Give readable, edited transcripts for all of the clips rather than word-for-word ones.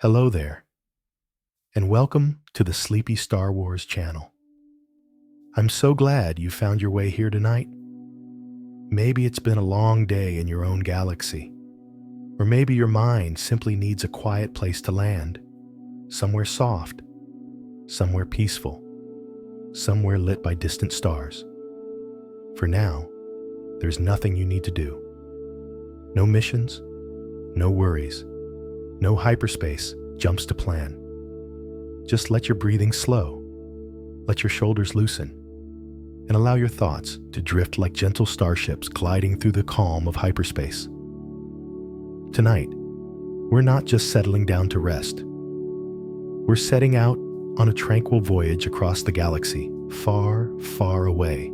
Hello there, and welcome to the Sleepy Star Wars channel. I'm so glad you found your way here tonight. Maybe it's been a long day in your own galaxy, or maybe your mind simply needs a quiet place to land, somewhere soft, somewhere peaceful, somewhere lit by distant stars. For now, there's nothing you need to do. No missions, no worries, no hyperspace jumps to plan. Just let your breathing slow, let your shoulders loosen, and allow your thoughts to drift like gentle starships gliding through the calm of hyperspace. Tonight, we're not just settling down to rest. We're setting out on a tranquil voyage across the galaxy, far, far away.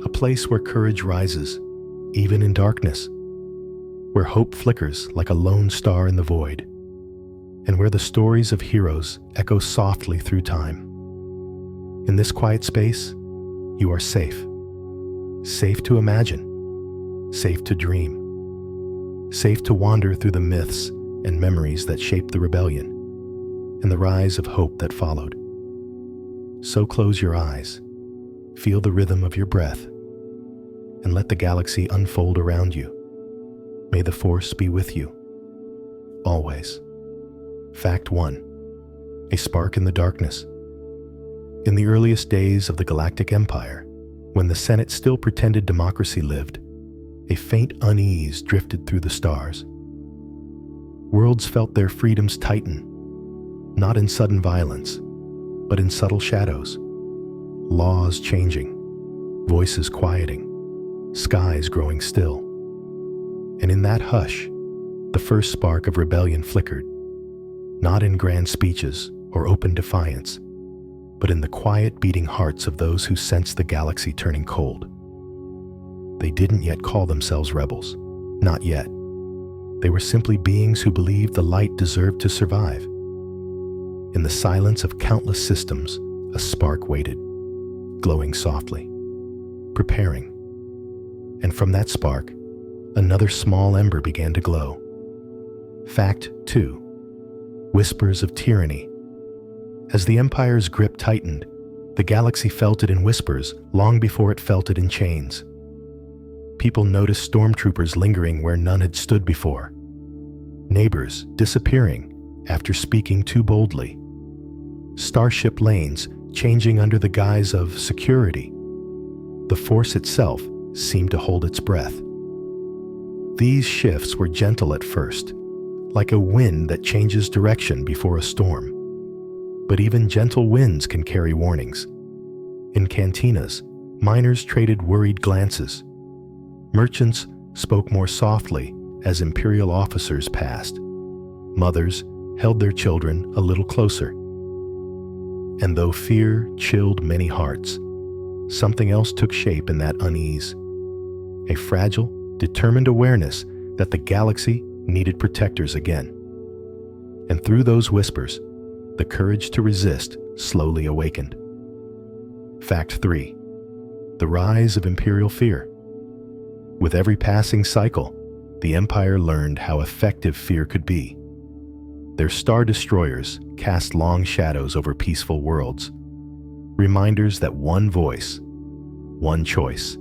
A place where courage rises, even in darkness, where hope flickers like a lone star in the void, and where the stories of heroes echo softly through time. In this quiet space, you are safe. Safe to imagine, safe to dream, safe to wander through the myths and memories that shaped the rebellion and the rise of hope that followed. So close your eyes, feel the rhythm of your breath, and let the galaxy unfold around you. May the Force be with you, always. Fact 1. A spark in the darkness. In the earliest days of the Galactic Empire, when the Senate still pretended democracy lived, a faint unease drifted through the stars. Worlds felt their freedoms tighten, not in sudden violence, but in subtle shadows. Laws changing, voices quieting, skies growing still. And in that hush, the first spark of rebellion flickered, not in grand speeches or open defiance, but in the quiet beating hearts of those who sensed the galaxy turning cold. They didn't yet call themselves rebels, not yet. They were simply beings who believed the light deserved to survive. In the silence of countless systems, a spark waited, glowing softly, preparing. And from that spark, another small ember began to glow. Fact 2. Whispers of tyranny. As the Empire's grip tightened, the galaxy felt it in whispers long before it felt it in chains. People noticed stormtroopers lingering where none had stood before. Neighbors disappearing after speaking too boldly. Starship lanes changing under the guise of security. The Force itself seemed to hold its breath. These shifts were gentle at first, like a wind that changes direction before a storm. But even gentle winds can carry warnings. In cantinas, miners traded worried glances. Merchants spoke more softly as imperial officers passed. Mothers held their children a little closer. And though fear chilled many hearts, something else took shape in that unease. A fragile, determined awareness that the galaxy needed protectors again. And through those whispers, the courage to resist slowly awakened. Fact 3. The rise of imperial fear. With every passing cycle, the Empire learned how effective fear could be. Their star destroyers cast long shadows over peaceful worlds, reminders that one voice, one choice,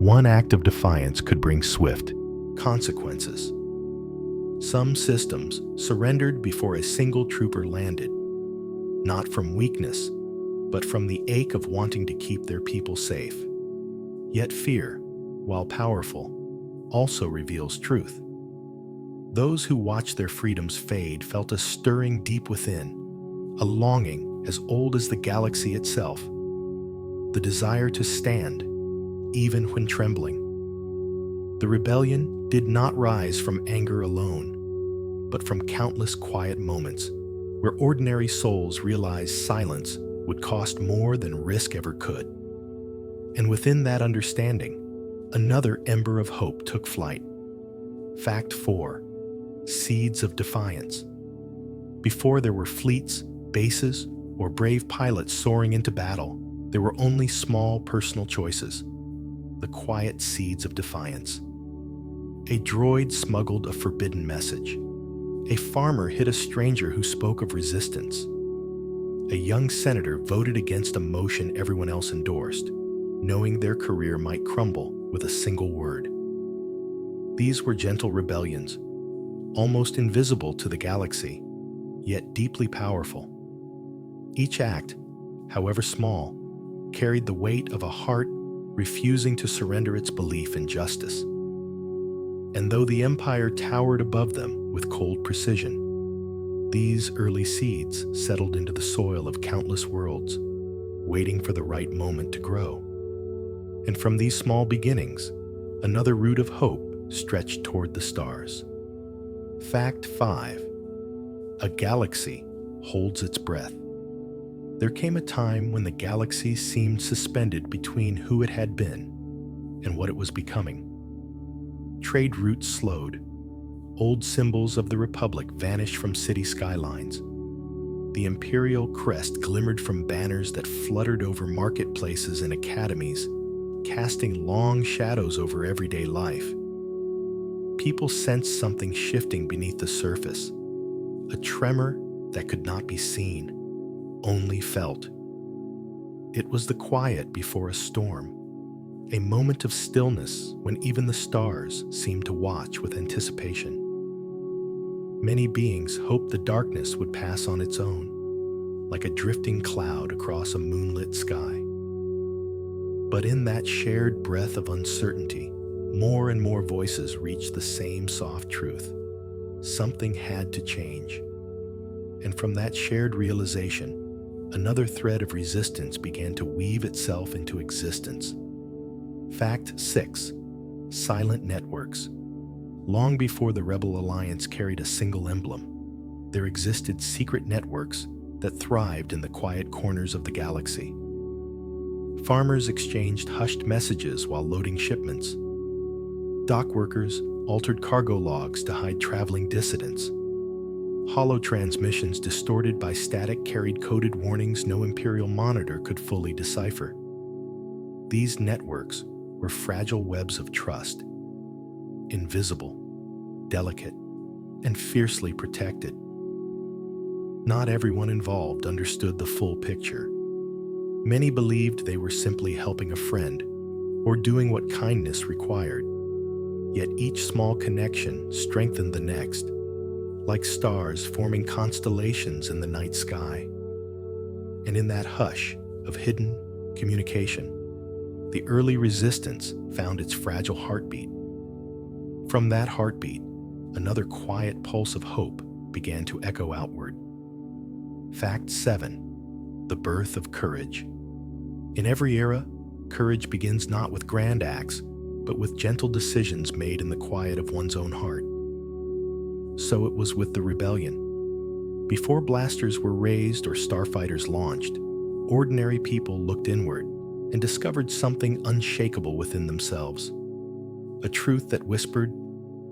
one act of defiance could bring swift consequences. Some systems surrendered before a single trooper landed, not from weakness, but from the ache of wanting to keep their people safe. Yet fear, while powerful, also reveals truth. Those who watched their freedoms fade felt a stirring deep within, a longing as old as the galaxy itself, the desire to stand, even when trembling. The rebellion did not rise from anger alone, but from countless quiet moments where ordinary souls realized silence would cost more than risk ever could. And within that understanding, another ember of hope took flight. Fact 4. Seeds of defiance. Before there were fleets, bases, or brave pilots soaring into battle, there were only small personal choices. The quiet seeds of defiance. A droid smuggled a forbidden message. A farmer hit a stranger who spoke of resistance. A young senator voted against a motion everyone else endorsed, knowing their career might crumble with a single word. These were gentle rebellions, almost invisible to the galaxy, yet deeply powerful. Each act, however small, carried the weight of a heart refusing to surrender its belief in justice. And though the Empire towered above them with cold precision, these early seeds settled into the soil of countless worlds, waiting for the right moment to grow. And from these small beginnings, another root of hope stretched toward the stars. Fact 5. A galaxy holds its breath. There came a time when the galaxy seemed suspended between who it had been and what it was becoming. Trade routes slowed. Old symbols of the Republic vanished from city skylines. The imperial crest glimmered from banners that fluttered over marketplaces and academies, casting long shadows over everyday life. People sensed something shifting beneath the surface, a tremor that could not be seen, only felt. It was the quiet before a storm, a moment of stillness when even the stars seemed to watch with anticipation. Many beings hoped the darkness would pass on its own, like a drifting cloud across a moonlit sky. But in that shared breath of uncertainty, more and more voices reached the same soft truth. Something had to change. And from that shared realization, another thread of resistance began to weave itself into existence. Fact 6. Silent networks. Long before the Rebel Alliance carried a single emblem, there existed secret networks that thrived in the quiet corners of the galaxy. Farmers exchanged hushed messages while loading shipments. Dock workers altered cargo logs to hide traveling dissidents. Hollow transmissions distorted by static carried coded warnings no Imperial monitor could fully decipher. These networks were fragile webs of trust, invisible, delicate, and fiercely protected. Not everyone involved understood the full picture. Many believed they were simply helping a friend or doing what kindness required. Yet each small connection strengthened the next, like stars forming constellations in the night sky. And in that hush of hidden communication, the early resistance found its fragile heartbeat. From that heartbeat, another quiet pulse of hope began to echo outward. Fact 7. The birth of courage. In every era, courage begins not with grand acts, but with gentle decisions made in the quiet of one's own heart. So it was with the rebellion. Before blasters were raised or starfighters launched, ordinary people looked inward and discovered something unshakable within themselves. A truth that whispered,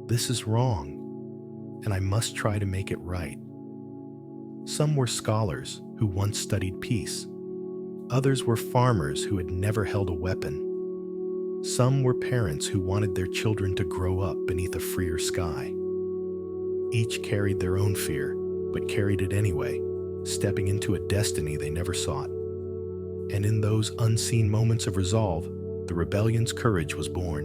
"This is wrong, and I must try to make it right." Some were scholars who once studied peace. Others were farmers who had never held a weapon. Some were parents who wanted their children to grow up beneath a freer sky. Each carried their own fear, but carried it anyway, stepping into a destiny they never sought. And in those unseen moments of resolve, the rebellion's courage was born.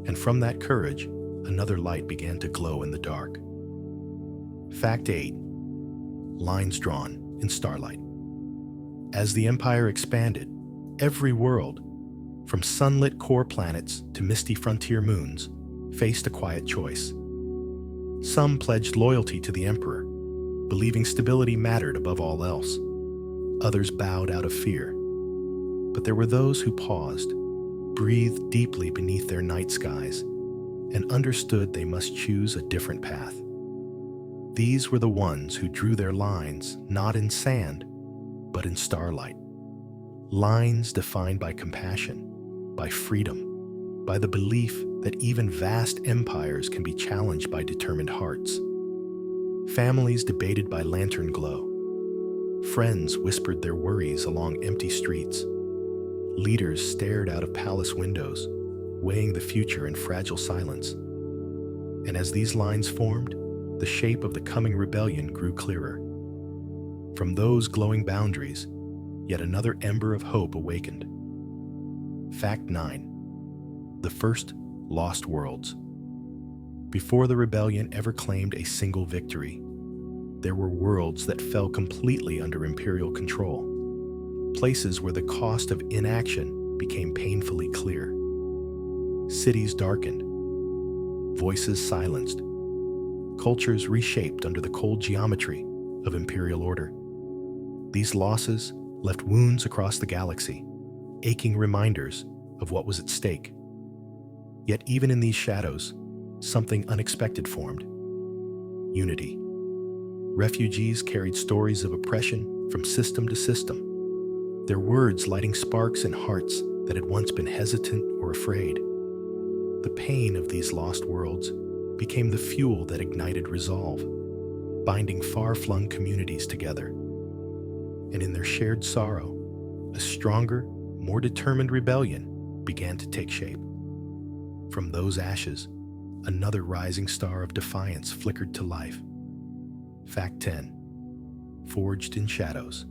And from that courage, another light began to glow in the dark. Fact 8. Lines drawn in starlight. As the Empire expanded, every world, from sunlit core planets to misty frontier moons, faced a quiet choice. Some pledged loyalty to the Emperor, believing stability mattered above all else. Others bowed out of fear. But there were those who paused, breathed deeply beneath their night skies, and understood they must choose a different path. These were the ones who drew their lines not in sand, but in starlight. Lines defined by compassion, by freedom, by the belief that even vast empires can be challenged by determined hearts. Families debated by lantern glow. Friends whispered their worries along empty streets. Leaders stared out of palace windows, weighing the future in fragile silence. And as these lines formed, the shape of the coming rebellion grew clearer. From those glowing boundaries, yet another ember of hope awakened. Fact 9. The first lost worlds. Before the rebellion ever claimed a single victory, there were worlds that fell completely under Imperial control. Places where the cost of inaction became painfully clear. Cities darkened, voices silenced, cultures reshaped under the cold geometry of Imperial order. These losses left wounds across the galaxy, aching reminders of what was at stake. Yet even in these shadows, something unexpected formed. Unity. Refugees carried stories of oppression from system to system, their words lighting sparks in hearts that had once been hesitant or afraid. The pain of these lost worlds became the fuel that ignited resolve, binding far-flung communities together. And in their shared sorrow, a stronger, more determined rebellion began to take shape. From those ashes, another rising star of defiance flickered to life. Fact 10. Forged in shadows.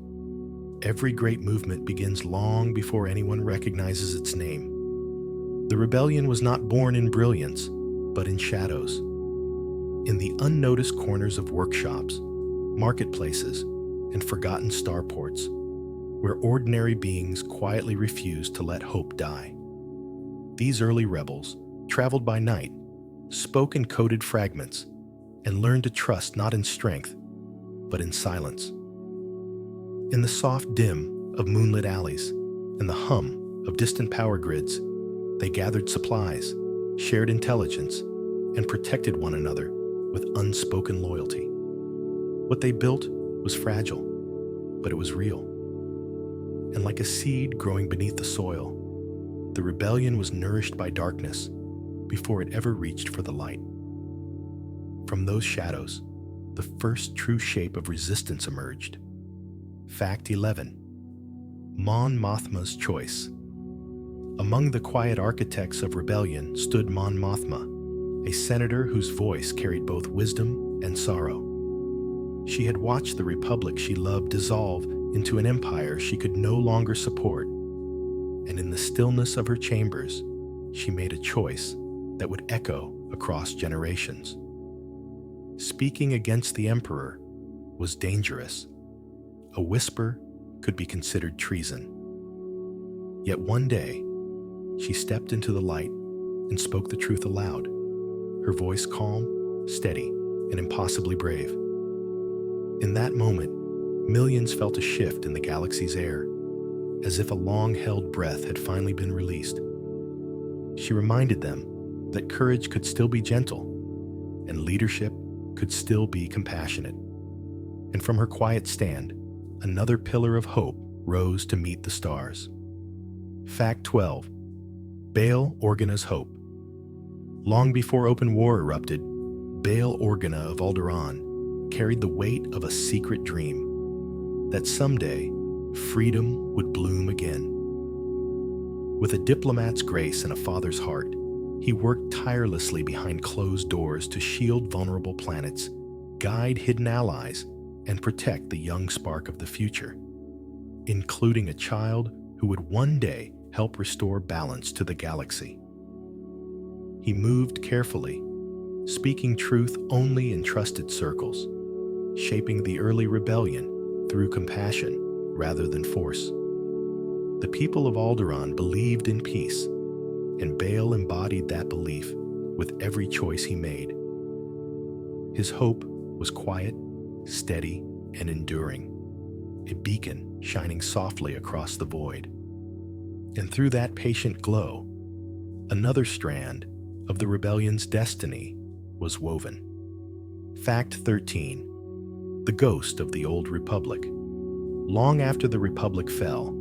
Every great movement begins long before anyone recognizes its name. The rebellion was not born in brilliance, but in shadows. In the unnoticed corners of workshops, marketplaces, and forgotten starports, where ordinary beings quietly refused to let hope die. These early rebels traveled by night, spoke in coded fragments, and learned to trust not in strength, but in silence. In the soft dim of moonlit alleys and the hum of distant power grids, they gathered supplies, shared intelligence, and protected one another with unspoken loyalty. What they built was fragile, but it was real. And like a seed growing beneath the soil, the rebellion was nourished by darkness before it ever reached for the light. From those shadows, the first true shape of resistance emerged. Fact 11. Mon Mothma's choice. Among the quiet architects of rebellion stood Mon Mothma, a senator whose voice carried both wisdom and sorrow. She had watched the republic she loved dissolve into an empire she could no longer support, and in the stillness of her chambers, she made a choice that would echo across generations. Speaking against the emperor was dangerous. A whisper could be considered treason. Yet one day, she stepped into the light and spoke the truth aloud, her voice calm, steady, and impossibly brave. In that moment, millions felt a shift in the galaxy's air, as if a long-held breath had finally been released. She reminded them that courage could still be gentle, and leadership could still be compassionate. And from her quiet stand, another pillar of hope rose to meet the stars. Fact 12. Bail Organa's hope. Long before open war erupted, Bail Organa of Alderaan carried the weight of a secret dream that someday freedom would bloom again. With a diplomat's grace and a father's heart, he worked tirelessly behind closed doors to shield vulnerable planets, guide hidden allies, and protect the young spark of the future, including a child who would one day help restore balance to the galaxy. He moved carefully, speaking truth only in trusted circles, shaping the early rebellion through compassion rather than force. The people of Alderaan believed in peace, and Bail embodied that belief with every choice he made. His hope was quiet, steady, and enduring, a beacon shining softly across the void. And through that patient glow, another strand of the rebellion's destiny was woven. Fact 13. The ghost of the old republic. Long after the republic fell,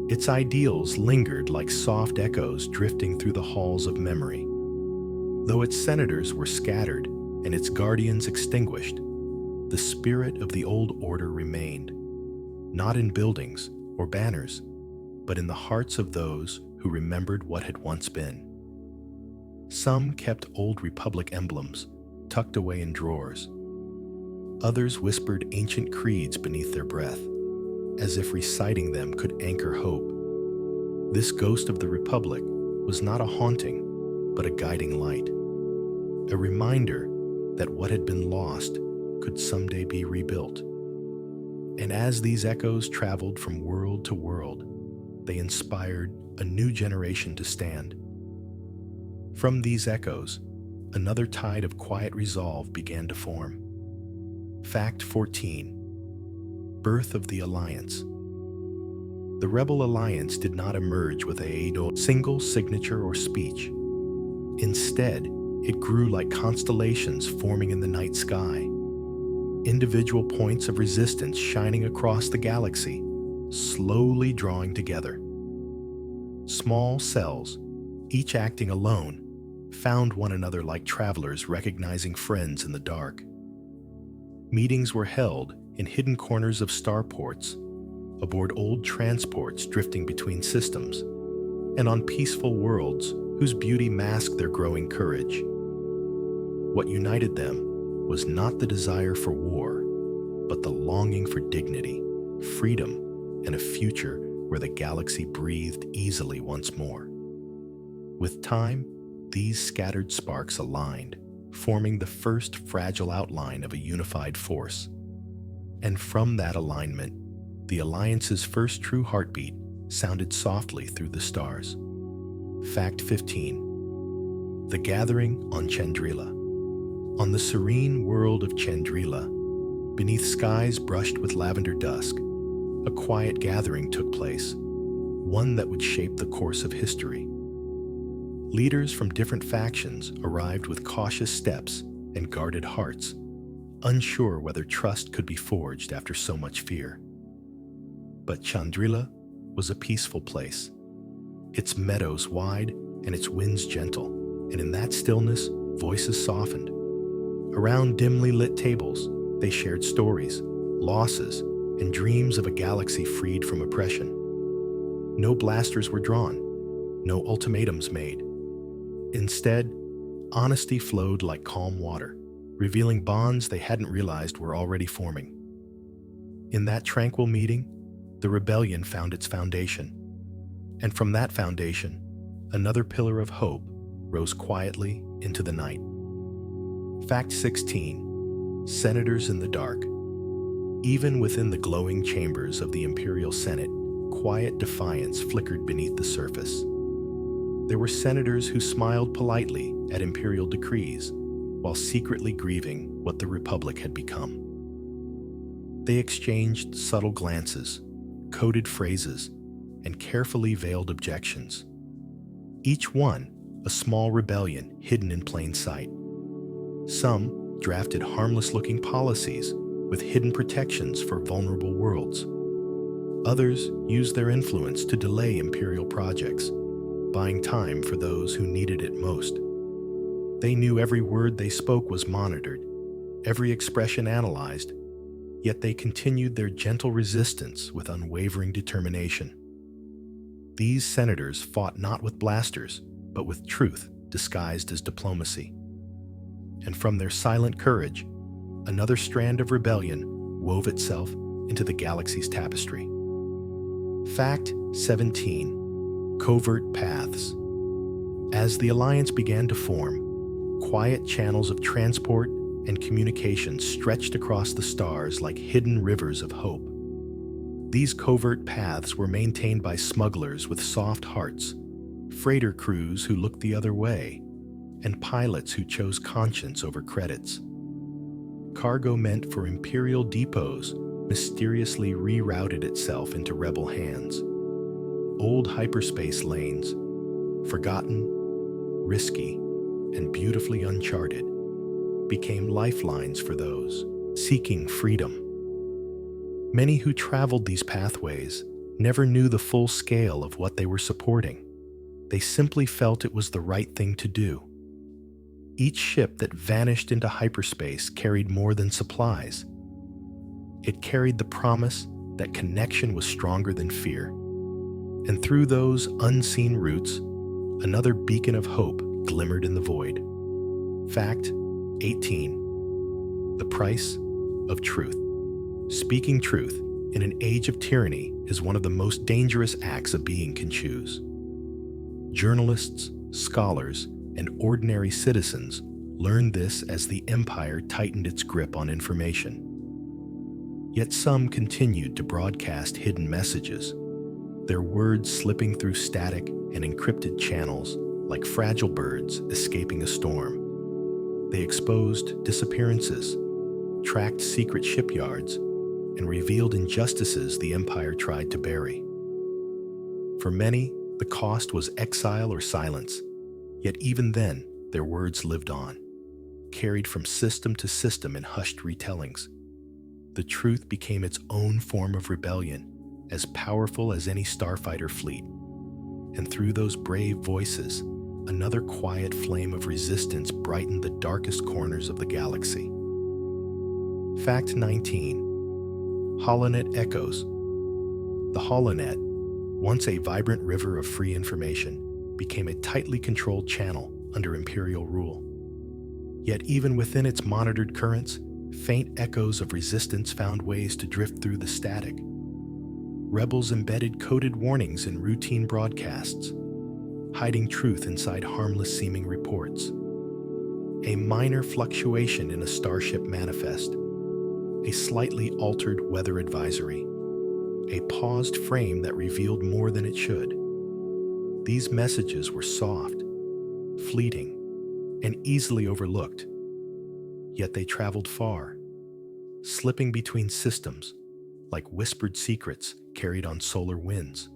its ideals lingered like soft echoes drifting through the halls of memory. Though its senators were scattered and its guardians extinguished, the spirit of the old order remained, not in buildings or banners, but in the hearts of those who remembered what had once been. Some kept old republic emblems tucked away in drawers, Others whispered ancient creeds beneath their breath, as if reciting them could anchor hope. This ghost of the Republic was not a haunting, but a guiding light, a reminder that what had been lost could someday be rebuilt. And as these echoes traveled from world to world, they inspired a new generation to stand. From these echoes, another tide of quiet resolve began to form. Fact 14. Birth of the Alliance. The Rebel Alliance did not emerge with a single signature or speech. Instead, it grew like constellations forming in the night sky, individual points of resistance shining across the galaxy, slowly drawing together. Small cells, each acting alone, found one another like travelers recognizing friends in the dark. Meetings were held in hidden corners of starports, aboard old transports drifting between systems, and on peaceful worlds whose beauty masked their growing courage. What united them was not the desire for war, but the longing for dignity, freedom, and a future where the galaxy breathed easily once more. With time, these scattered sparks aligned, forming the first fragile outline of a unified force. And from that alignment, the Alliance's first true heartbeat sounded softly through the stars. Fact 15. The Gathering on Chandrila. On the serene world of Chandrila, beneath skies brushed with lavender dusk, a quiet gathering took place, one that would shape the course of history. Leaders from different factions arrived with cautious steps and guarded hearts, unsure whether trust could be forged after so much fear. But Chandrila was a peaceful place, its meadows wide and its winds gentle, and in that stillness, voices softened. Around dimly lit tables, they shared stories, losses, and dreams of a galaxy freed from oppression. No blasters were drawn, no ultimatums made. Instead, honesty flowed like calm water, revealing bonds they hadn't realized were already forming. In that tranquil meeting, the rebellion found its foundation. And from that foundation, another pillar of hope rose quietly into the night. Fact 16. Senators in the dark. Even within the glowing chambers of the Imperial Senate, quiet defiance flickered beneath the surface. There were senators who smiled politely at imperial decrees, while secretly grieving what the Republic had become. They exchanged subtle glances, coded phrases, and carefully veiled objections. Each one a small rebellion hidden in plain sight. Some drafted harmless-looking policies with hidden protections for vulnerable worlds. Others used their influence to delay imperial projects, buying time for those who needed it most. They knew every word they spoke was monitored, every expression analyzed, yet they continued their gentle resistance with unwavering determination. These senators fought not with blasters, but with truth disguised as diplomacy. And from their silent courage, another strand of rebellion wove itself into the galaxy's tapestry. Fact 17. Covert paths. As the Alliance began to form, quiet channels of transport and communication stretched across the stars like hidden rivers of hope. These covert paths were maintained by smugglers with soft hearts, freighter crews who looked the other way, and pilots who chose conscience over credits. Cargo meant for Imperial depots mysteriously rerouted itself into rebel hands. Old hyperspace lanes, forgotten, risky, and beautifully uncharted, became lifelines for those seeking freedom. Many who traveled these pathways never knew the full scale of what they were supporting. They simply felt it was the right thing to do. Each ship that vanished into hyperspace carried more than supplies. It carried the promise that connection was stronger than fear. And through those unseen routes, another beacon of hope glimmered in the void. Fact 18. The price of truth. Speaking truth in an age of tyranny is one of the most dangerous acts a being can choose. Journalists, scholars, and ordinary citizens learned this as the empire tightened its grip on information. Yet some continued to broadcast hidden messages, their words slipping through static and encrypted channels like fragile birds escaping a storm. They exposed disappearances, tracked secret shipyards, and revealed injustices the empire tried to bury. For many, the cost was exile or silence, yet even then, their words lived on, carried from system to system in hushed retellings. The truth became its own form of rebellion, as powerful as any starfighter fleet. And through those brave voices, another quiet flame of resistance brightened the darkest corners of the galaxy. Fact 19. HoloNet Echoes. The HoloNet, once a vibrant river of free information, became a tightly controlled channel under Imperial rule. Yet even within its monitored currents, faint echoes of resistance found ways to drift through the static. Rebels embedded coded warnings in routine broadcasts, hiding truth inside harmless-seeming reports. A minor fluctuation in a starship manifest, a slightly altered weather advisory, a paused frame that revealed more than it should. These messages were soft, fleeting, and easily overlooked, yet they traveled far, slipping between systems like whispered secrets carried on solar winds.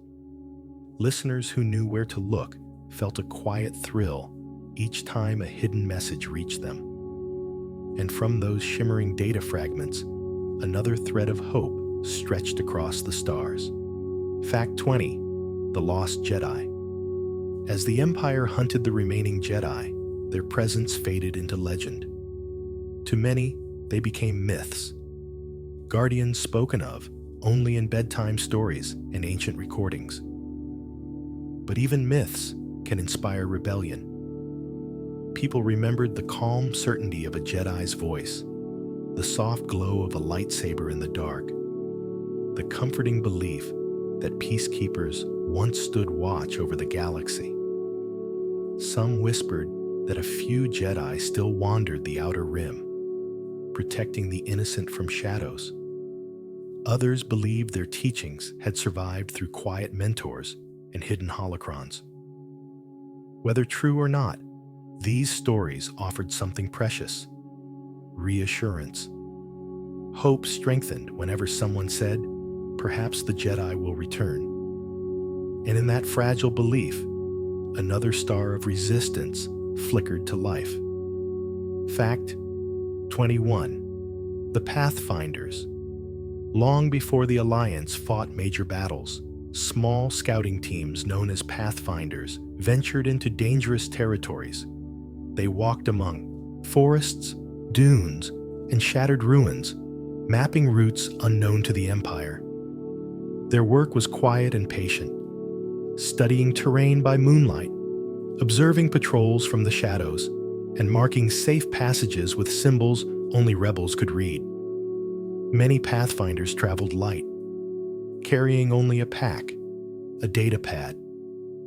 Listeners who knew where to look felt a quiet thrill each time a hidden message reached them. And from those shimmering data fragments, another thread of hope stretched across the stars. Fact 20. The Lost Jedi. As the Empire hunted the remaining Jedi, their presence faded into legend. To many, they became myths, guardians spoken of only in bedtime stories and ancient recordings. But even myths can inspire rebellion. People remembered the calm certainty of a Jedi's voice, the soft glow of a lightsaber in the dark, the comforting belief that peacekeepers once stood watch over the galaxy. Some whispered that a few Jedi still wandered the outer rim, protecting the innocent from shadows. Others believed their teachings had survived through quiet mentors and hidden holocrons. Whether true or not, these stories offered something precious: reassurance. Hope strengthened whenever someone said, "Perhaps the Jedi will return." And in that fragile belief, another star of resistance flickered to life. Fact 21. The Pathfinders. Long before the Alliance fought major battles, small scouting teams known as Pathfinders ventured into dangerous territories. They walked among forests, dunes, and shattered ruins, mapping routes unknown to the Empire. Their work was quiet and patient, studying terrain by moonlight, observing patrols from the shadows, and marking safe passages with symbols only rebels could read. Many Pathfinders traveled light, carrying only a pack, a data pad,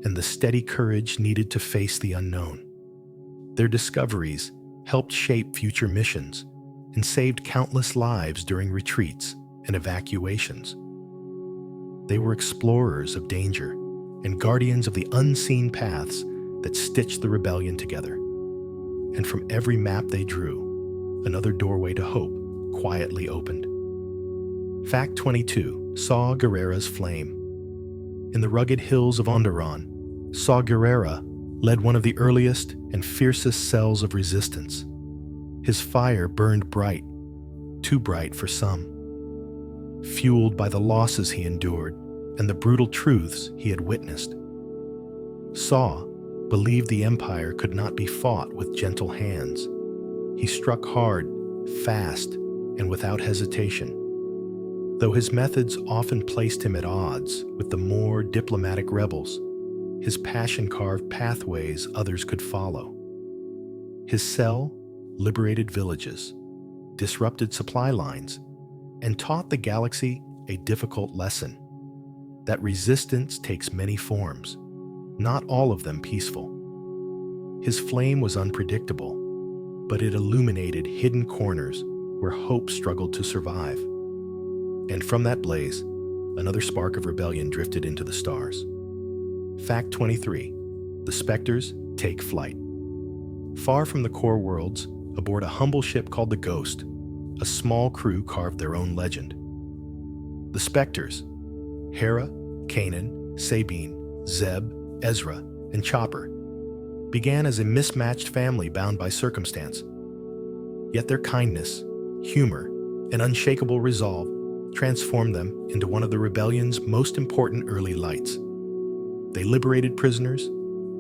and the steady courage needed to face the unknown. Their discoveries helped shape future missions and saved countless lives during retreats and evacuations. They were explorers of danger and guardians of the unseen paths that stitched the rebellion together. And from every map they drew, another doorway to hope quietly opened. Fact 22. Saw Gerrera's Flame. In the rugged hills of Onderon, Saw Gerrera led one of the earliest and fiercest cells of resistance. His fire burned bright, too bright for some. Fueled by the losses he endured and the brutal truths he had witnessed. Saw believed the Empire could not be fought with gentle hands. He struck hard, fast, and without hesitation. Though his methods often placed him at odds with the more diplomatic rebels, his passion carved pathways others could follow. His cell liberated villages, disrupted supply lines, and taught the galaxy a difficult lesson: that resistance takes many forms, not all of them peaceful. His flame was unpredictable, but it illuminated hidden corners where hope struggled to survive. And from that blaze, another spark of rebellion drifted into the stars. Fact 23. The Spectres take flight. Far from the core worlds, aboard a humble ship called the Ghost, a small crew carved their own legend. The Spectres, Hera, Kanan, Sabine, Zeb, Ezra, and Chopper, began as a mismatched family bound by circumstance. Yet their kindness, humor, and unshakable resolve transformed them into one of the rebellion's most important early lights. They liberated prisoners,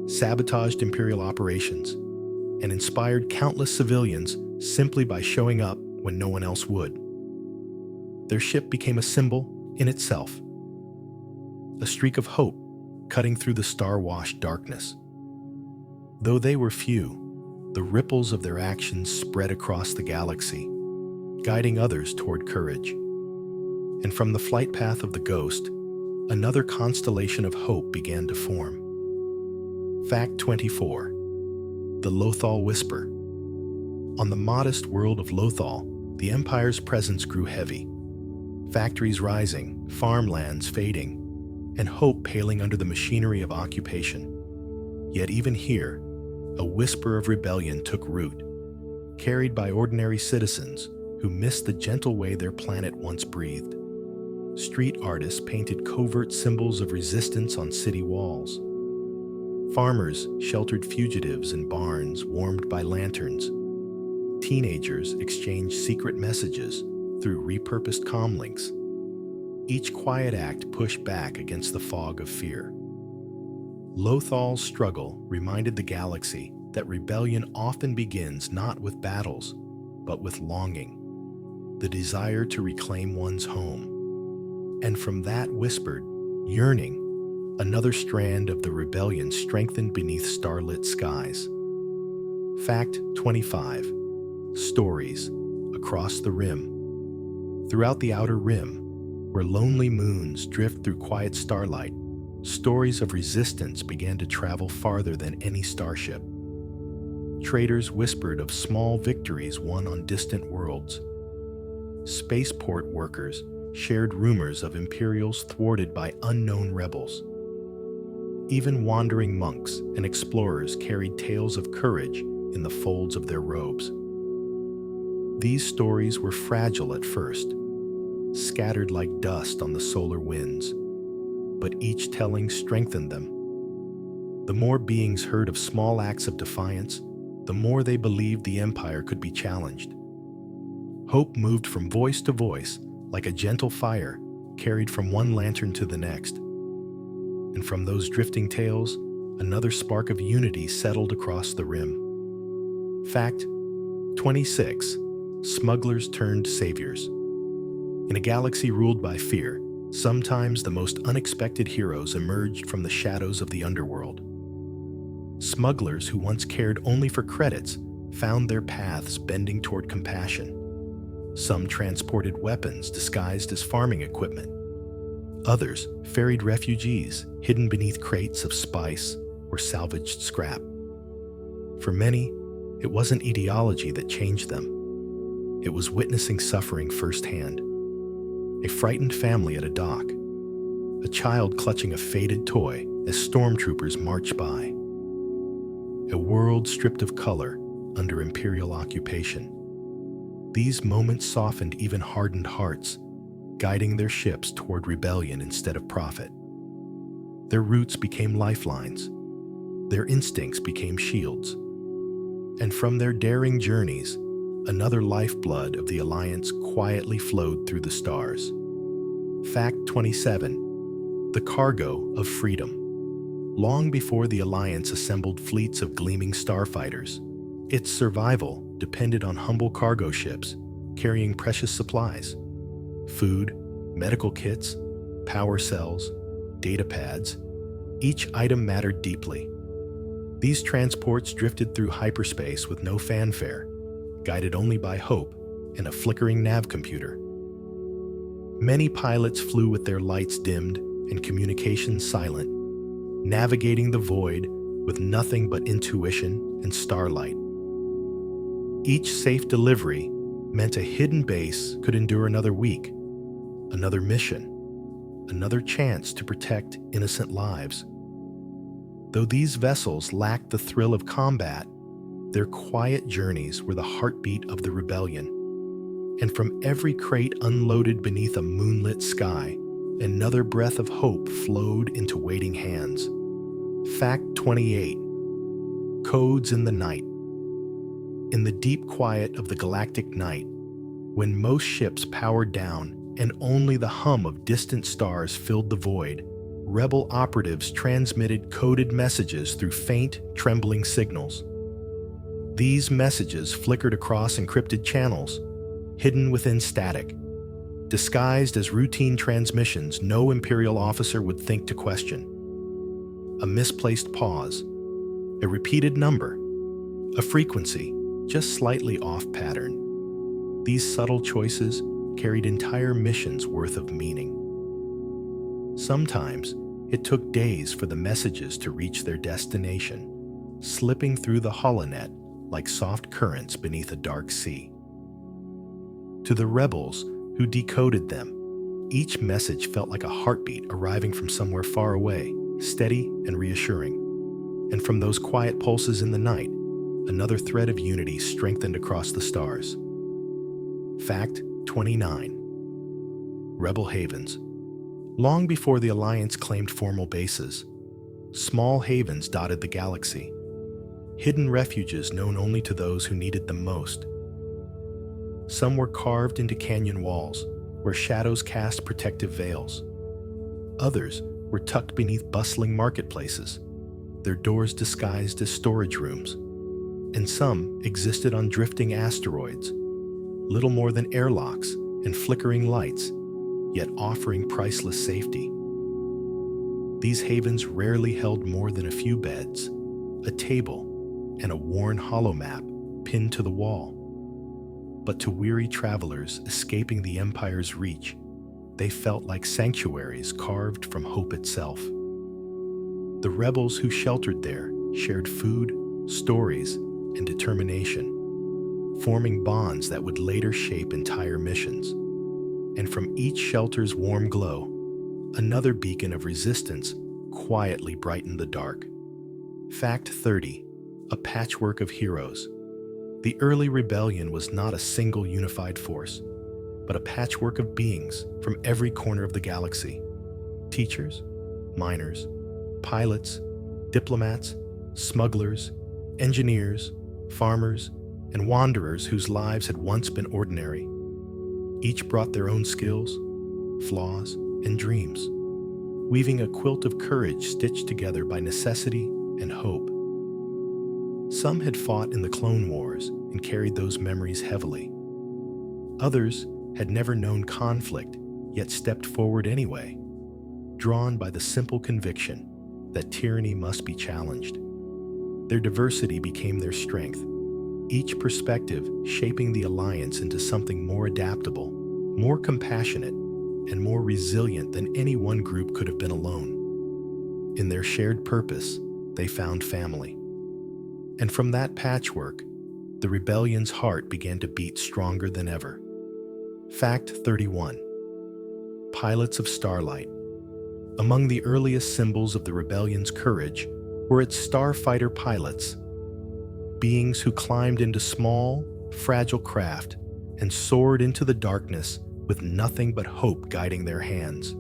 sabotaged Imperial operations, and inspired countless civilians simply by showing up when no one else would. Their ship became a symbol in itself, a streak of hope cutting through the star-washed darkness. Though they were few, the ripples of their actions spread across the galaxy, guiding others toward courage. And from the flight path of the Ghost, another constellation of hope began to form. Fact 24. The Lothal Whisper. On the modest world of Lothal, the Empire's presence grew heavy. Factories rising, farmlands fading, and hope paling under the machinery of occupation. Yet even here, a whisper of rebellion took root, carried by ordinary citizens who missed the gentle way their planet once breathed. Street artists painted covert symbols of resistance on city walls. Farmers sheltered fugitives in barns warmed by lanterns. Teenagers exchanged secret messages through repurposed comlinks. Each quiet act pushed back against the fog of fear. Lothal's struggle reminded the galaxy that rebellion often begins not with battles, but with longing, the desire to reclaim one's home. And from that whispered yearning, another strand of the rebellion strengthened beneath starlit skies. Fact 25. Stories across the rim. Throughout the outer rim, where lonely moons drift through quiet starlight, stories of resistance began to travel farther than any starship. Traders whispered of small victories won on distant worlds. Spaceport workers shared rumors of Imperials thwarted by unknown rebels. Even wandering monks and explorers carried tales of courage in the folds of their robes. These stories were fragile at first, scattered like dust on the solar winds, but each telling strengthened them. The more beings heard of small acts of defiance, the more they believed the Empire could be challenged. Hope moved from voice to voice like a gentle fire carried from one lantern to the next. And from those drifting tales, another spark of unity settled across the rim. Fact 26. Smugglers turned saviors. In a galaxy ruled by fear, sometimes the most unexpected heroes emerged from the shadows of the underworld. Smugglers who once cared only for credits found their paths bending toward compassion. Some transported weapons disguised as farming equipment. Others ferried refugees hidden beneath crates of spice or salvaged scrap. For many, it wasn't ideology that changed them. It was witnessing suffering firsthand. A frightened family at a dock. A child clutching a faded toy as stormtroopers marched by. A world stripped of color under Imperial occupation. These moments softened even hardened hearts, guiding their ships toward rebellion instead of profit. Their roots became lifelines. Their instincts became shields. And from their daring journeys, another lifeblood of the Alliance quietly flowed through the stars. Fact 27. The Cargo of Freedom. Long before the Alliance assembled fleets of gleaming starfighters, its survival depended on humble cargo ships carrying precious supplies. Food, medical kits, power cells, data pads. Each item mattered deeply. These transports drifted through hyperspace with no fanfare, guided only by hope and a flickering nav computer. Many pilots flew with their lights dimmed and communications silent, navigating the void with nothing but intuition and starlight. Each safe delivery meant a hidden base could endure another week, another mission, another chance to protect innocent lives. Though these vessels lacked the thrill of combat, their quiet journeys were the heartbeat of the rebellion. And from every crate unloaded beneath a moonlit sky, another breath of hope flowed into waiting hands. Fact 28. Codes in the night. In the deep quiet of the galactic night, when most ships powered down and only the hum of distant stars filled the void, rebel operatives transmitted coded messages through faint, trembling signals. These messages flickered across encrypted channels, hidden within static, disguised as routine transmissions no Imperial officer would think to question. A misplaced pause, a repeated number, a frequency just slightly off pattern. These subtle choices carried entire missions worth of meaning. Sometimes it took days for the messages to reach their destination, slipping through the holonet like soft currents beneath a dark sea. To the rebels who decoded them, each message felt like a heartbeat arriving from somewhere far away, steady and reassuring. And from those quiet pulses in the night, another thread of unity strengthened across the stars. Fact 29. Rebel havens. Long before the Alliance claimed formal bases, small havens dotted the galaxy, hidden refuges known only to those who needed them most. Some were carved into canyon walls, where shadows cast protective veils. Others were tucked beneath bustling marketplaces, their doors disguised as storage rooms. And some existed on drifting asteroids, little more than airlocks and flickering lights, yet offering priceless safety. These havens rarely held more than a few beds, a table, and a worn holomap pinned to the wall. But to weary travelers escaping the Empire's reach, they felt like sanctuaries carved from hope itself. The rebels who sheltered there shared food, stories, and determination, forming bonds that would later shape entire missions. And from each shelter's warm glow, another beacon of resistance quietly brightened the dark. Fact 30. A patchwork of heroes. The early rebellion was not a single unified force, but a patchwork of beings from every corner of the galaxy. Teachers, miners, pilots, diplomats, smugglers, engineers, farmers, and wanderers whose lives had once been ordinary. Each brought their own skills, flaws, and dreams, weaving a quilt of courage stitched together by necessity and hope. Some had fought in the Clone Wars and carried those memories heavily. Others had never known conflict, yet stepped forward anyway, drawn by the simple conviction that tyranny must be challenged. Their diversity became their strength, each perspective shaping the Alliance into something more adaptable, more compassionate, and more resilient than any one group could have been alone. In their shared purpose, they found family. And from that patchwork, the rebellion's heart began to beat stronger than ever. Fact 31. Pilots of Starlight. Among the earliest symbols of the rebellion's courage were its starfighter pilots, beings who climbed into small, fragile craft and soared into the darkness with nothing but hope guiding their hands.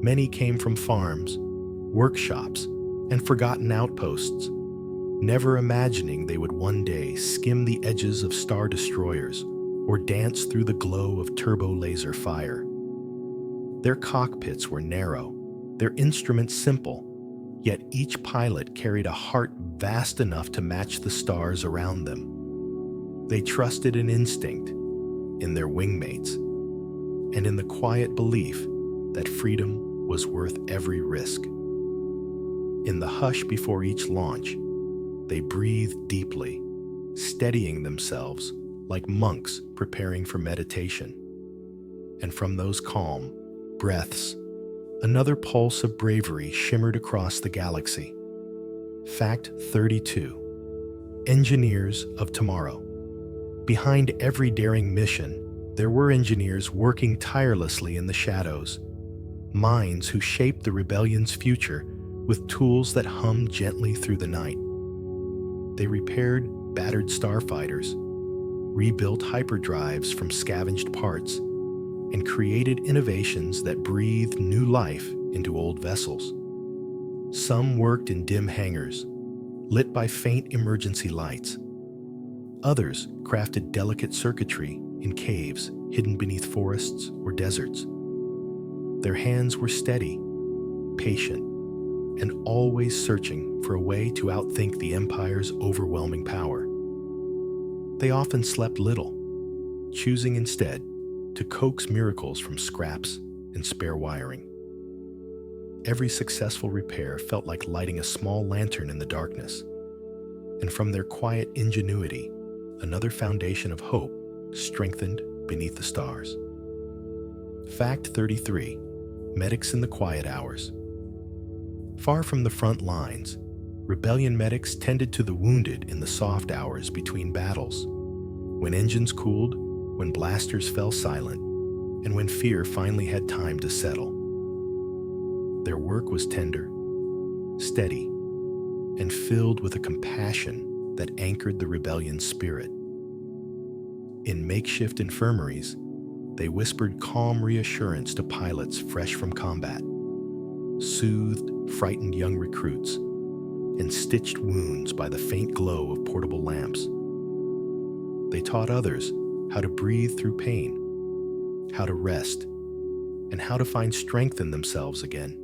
Many came from farms, workshops, and forgotten outposts, never imagining they would one day skim the edges of star destroyers or dance through the glow of turbo laser fire. Their cockpits were narrow, their instruments simple, yet each pilot carried a heart vast enough to match the stars around them. They trusted in instinct, in their wingmates, and in the quiet belief that freedom was worth every risk. In the hush before each launch, they breathed deeply, steadying themselves like monks preparing for meditation. And from those calm breaths, another pulse of bravery shimmered across the galaxy. Fact 32. Engineers of tomorrow. Behind every daring mission, there were engineers working tirelessly in the shadows, minds who shaped the rebellion's future with tools that hummed gently through the night. They repaired battered starfighters, rebuilt hyperdrives from scavenged parts, and created innovations that breathed new life into old vessels. Some worked in dim hangars, lit by faint emergency lights. Others crafted delicate circuitry in caves hidden beneath forests or deserts. Their hands were steady, patient, and always searching for a way to outthink the Empire's overwhelming power. They often slept little, choosing instead to coax miracles from scraps and spare wiring. Every successful repair felt like lighting a small lantern in the darkness, and from their quiet ingenuity, another foundation of hope strengthened beneath the stars. Fact 33. Medics in the quiet hours. Far from the front lines, rebellion medics tended to the wounded in the soft hours between battles, when engines cooled, when blasters fell silent, and when fear finally had time to settle. Their work was tender, steady, and filled with a compassion that anchored the rebellion's spirit. In makeshift infirmaries, they whispered calm reassurance to pilots fresh from combat, soothed frightened young recruits, and stitched wounds by the faint glow of portable lamps. They taught others how to breathe through pain, how to rest, and how to find strength in themselves again.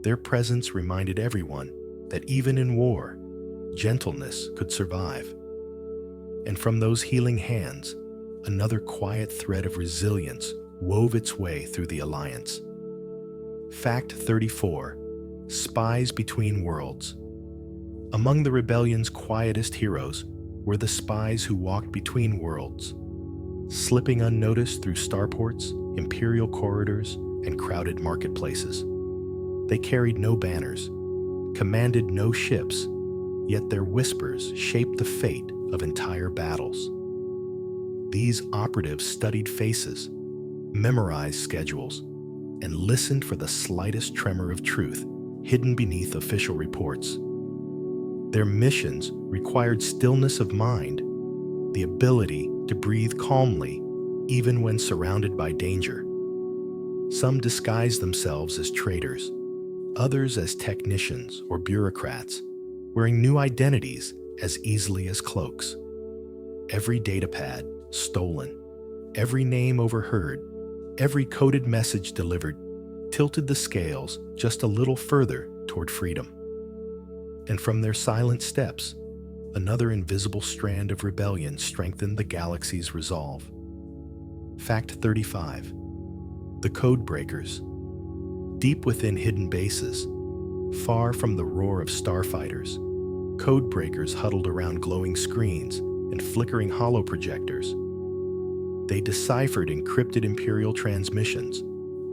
Their presence reminded everyone that even in war, gentleness could survive. And from those healing hands, another quiet thread of resilience wove its way through the Alliance. Fact 34. Spies between worlds. Among the rebellion's quietest heroes were the spies who walked between worlds, slipping unnoticed through starports, imperial corridors, and crowded marketplaces. They carried no banners, commanded no ships, yet their whispers shaped the fate of entire battles. These operatives studied faces, memorized schedules, and listened for the slightest tremor of truth hidden beneath official reports. Their missions required stillness of mind, the ability to breathe calmly even when surrounded by danger. Some disguised themselves as traitors, others as technicians or bureaucrats, wearing new identities as easily as cloaks. Every datapad stolen, every name overheard, every coded message delivered tilted the scales just a little further toward freedom. And from their silent steps, another invisible strand of rebellion strengthened the galaxy's resolve. Fact 35. The Code Breakers. Deep within hidden bases, far from the roar of starfighters, code breakers huddled around glowing screens and flickering holoprojectors. They deciphered encrypted Imperial transmissions,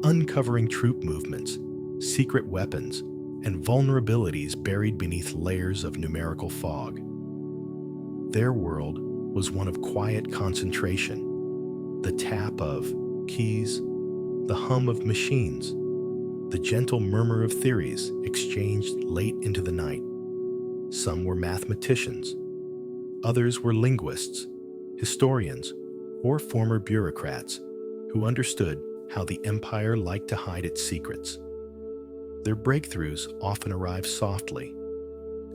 uncovering troop movements, secret weapons, and vulnerabilities buried beneath layers of numerical fog. Their world was one of quiet concentration, the tap of keys, the hum of machines, the gentle murmur of theories exchanged late into the night. Some were mathematicians, others were linguists, historians, or former bureaucrats who understood how the Empire liked to hide its secrets. Their breakthroughs often arrived softly,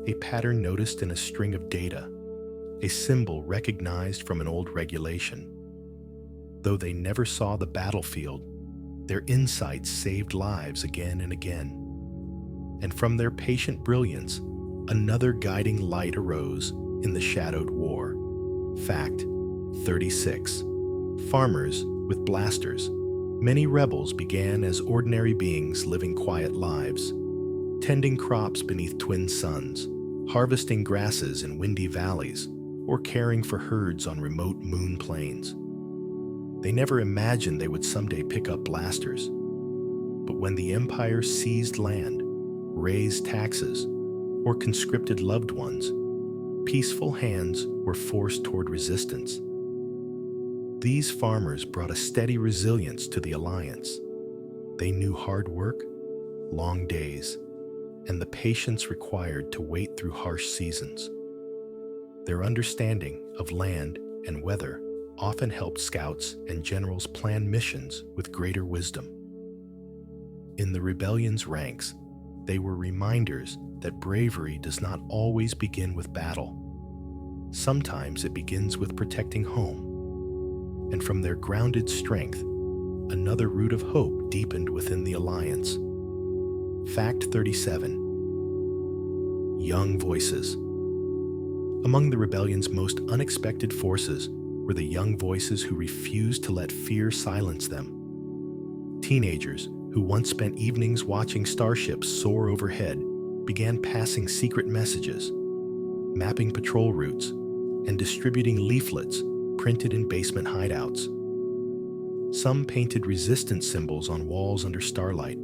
a pattern noticed in a string of data, a symbol recognized from an old regulation. Though they never saw the battlefield, their insights saved lives again and again. And from their patient brilliance, another guiding light arose in the shadowed war. Fact 36. Farmers with blasters. Many rebels began as ordinary beings living quiet lives, tending crops beneath twin suns, harvesting grasses in windy valleys, or caring for herds on remote moon plains. They never imagined they would someday pick up blasters. But when the Empire seized land, raised taxes, or conscripted loved ones, peaceful hands were forced toward resistance. These farmers brought a steady resilience to the Alliance. They knew hard work, long days, and the patience required to wait through harsh seasons. Their understanding of land and weather often helped scouts and generals plan missions with greater wisdom. In the rebellion's ranks, they were reminders that bravery does not always begin with battle. Sometimes it begins with protecting home. And from their grounded strength, another root of hope deepened within the Alliance. Fact 37. Young voices. Among the rebellion's most unexpected forces were the young voices who refused to let fear silence them. Teenagers who once spent evenings watching starships soar overhead began passing secret messages, mapping patrol routes, and distributing leaflets printed in basement hideouts. Some painted resistance symbols on walls under starlight,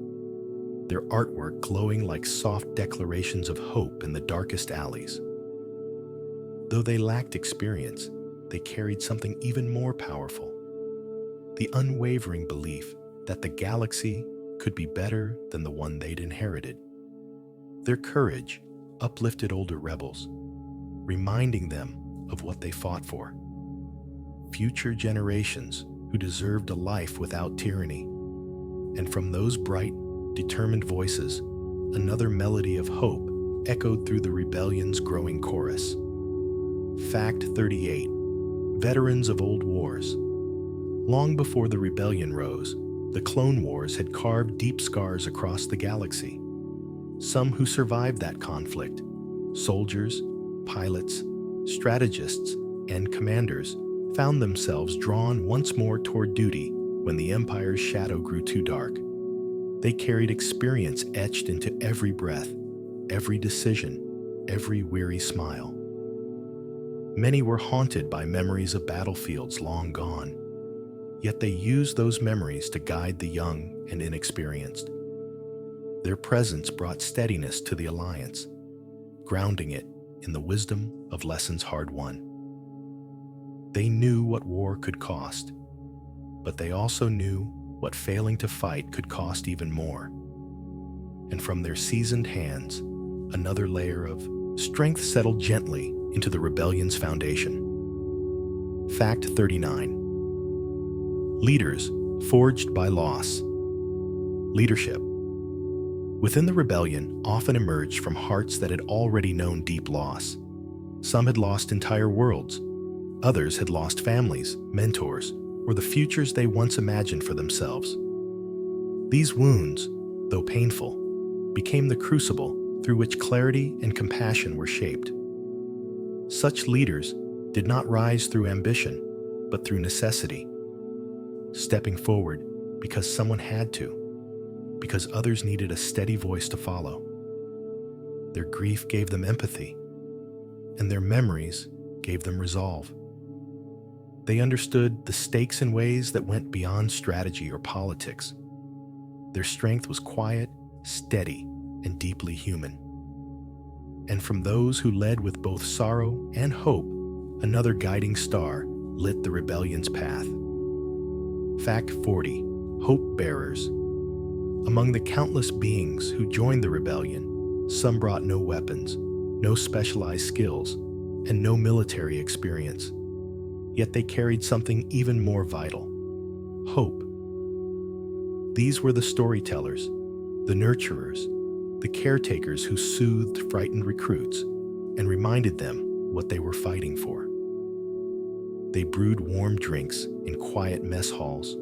their artwork glowing like soft declarations of hope in the darkest alleys. Though they lacked experience, they carried something even more powerful: the unwavering belief that the galaxy could be better than the one they'd inherited. Their courage uplifted older rebels, reminding them of what they fought for: future generations who deserved a life without tyranny. And from those bright, determined voices, another melody of hope echoed through the rebellion's growing chorus. Fact 38. Veterans of old wars. Long before the rebellion rose, the Clone Wars had carved deep scars across the galaxy. Some who survived that conflict, soldiers, pilots, strategists, and commanders, found themselves drawn once more toward duty when the Empire's shadow grew too dark. They carried experience etched into every breath, every decision, every weary smile. Many were haunted by memories of battlefields long gone, yet they used those memories to guide the young and inexperienced. Their presence brought steadiness to the Alliance, grounding it in the wisdom of lessons hard won. They knew what war could cost, but they also knew what failing to fight could cost even more. And from their seasoned hands, another layer of strength settled gently into the rebellion's foundation. Fact 39. Leaders forged by loss. Leadership. Within the rebellion often emerged from hearts that had already known deep loss. Some had lost entire worlds. Others had lost families, mentors, or the futures they once imagined for themselves. These wounds, though painful, became the crucible through which clarity and compassion were shaped. Such leaders did not rise through ambition, but through necessity, stepping forward because someone had to, because others needed a steady voice to follow. Their grief gave them empathy, and their memories gave them resolve. They understood the stakes in ways that went beyond strategy or politics. Their strength was quiet, steady, and deeply human. And from those who led with both sorrow and hope, another guiding star lit the rebellion's path. Fact 40. Hope bearers. Among the countless beings who joined the rebellion, some brought no weapons, no specialized skills, and no military experience. Yet they carried something even more vital: hope. These were the storytellers, the nurturers, the caretakers who soothed frightened recruits and reminded them what they were fighting for. They brewed warm drinks in quiet mess halls,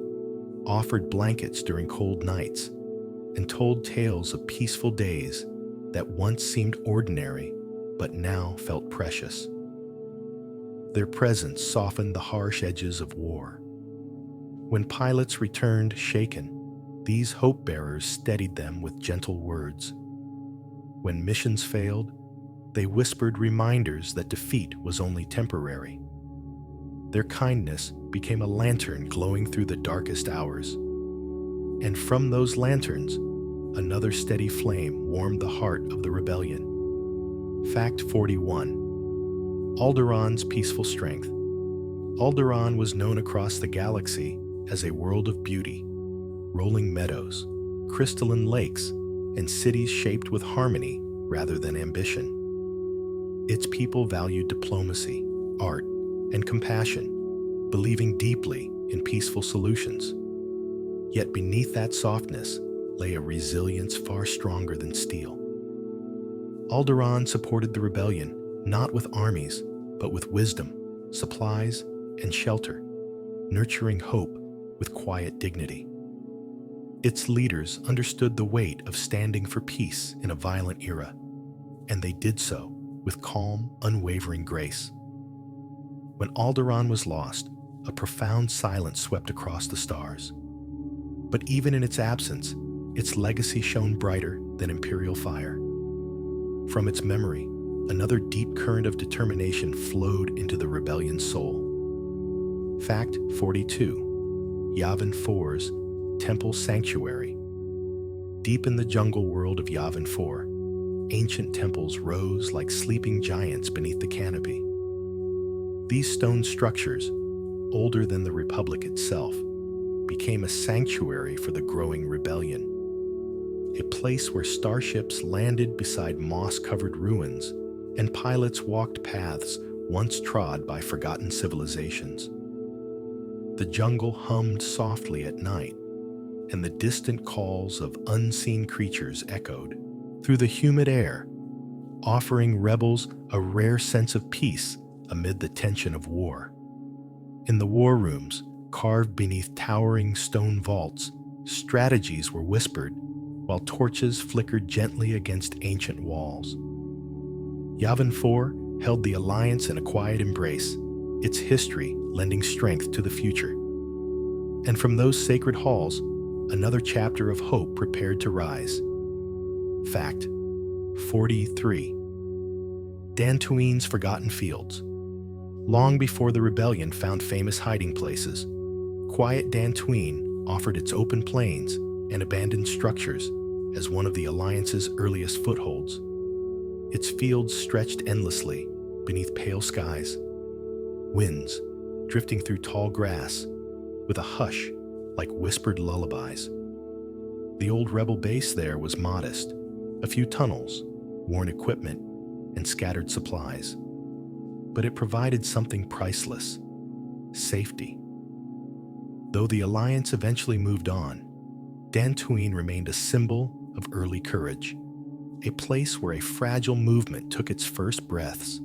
offered blankets during cold nights, and told tales of peaceful days that once seemed ordinary but now felt precious. Their presence softened the harsh edges of war. When pilots returned shaken, these hope bearers steadied them with gentle words. When missions failed, They whispered reminders that defeat was only temporary. Their kindness became a lantern glowing through the darkest hours. And from those lanterns, another steady flame warmed the heart of the rebellion. Fact 41. Alderaan's peaceful strength. Alderaan was known across the galaxy as a world of beauty, rolling meadows, crystalline lakes, and cities shaped with harmony rather than ambition. Its people valued diplomacy, art, and compassion, believing deeply in peaceful solutions. Yet beneath that softness lay a resilience far stronger than steel. Alderaan supported the rebellion not with armies, but with wisdom, supplies, and shelter, nurturing hope with quiet dignity. Its leaders understood the weight of standing for peace in a violent era, and they did so with calm, unwavering grace. When Alderaan was lost, a profound silence swept across the stars. But even in its absence, its legacy shone brighter than imperial fire. From its memory, another deep current of determination flowed into the rebellion's soul. Fact 42. Yavin 4's Temple Sanctuary. Deep in the jungle world of Yavin 4, ancient temples rose like sleeping giants beneath the canopy. These stone structures, older than the Republic itself, became a sanctuary for the growing rebellion. A place where starships landed beside moss-covered ruins and pilots walked paths once trod by forgotten civilizations. The jungle hummed softly at night, and the distant calls of unseen creatures echoed through the humid air, offering rebels a rare sense of peace amid the tension of war. In the war rooms, carved beneath towering stone vaults, strategies were whispered while torches flickered gently against ancient walls. Yavin 4 held the Alliance in a quiet embrace, its history lending strength to the future. And from those sacred halls, another chapter of hope prepared to rise. Fact 43. Dantooine's Forgotten Fields. Long before the rebellion found famous hiding places, quiet Dantooine offered its open plains and abandoned structures as one of the Alliance's earliest footholds. Its fields stretched endlessly beneath pale skies, winds drifting through tall grass with a hush like whispered lullabies. The old rebel base there was modest, a few tunnels, worn equipment, and scattered supplies. But it provided something priceless: safety. Though the Alliance eventually moved on, Dantooine remained a symbol of early courage, a place where a fragile movement took its first breaths.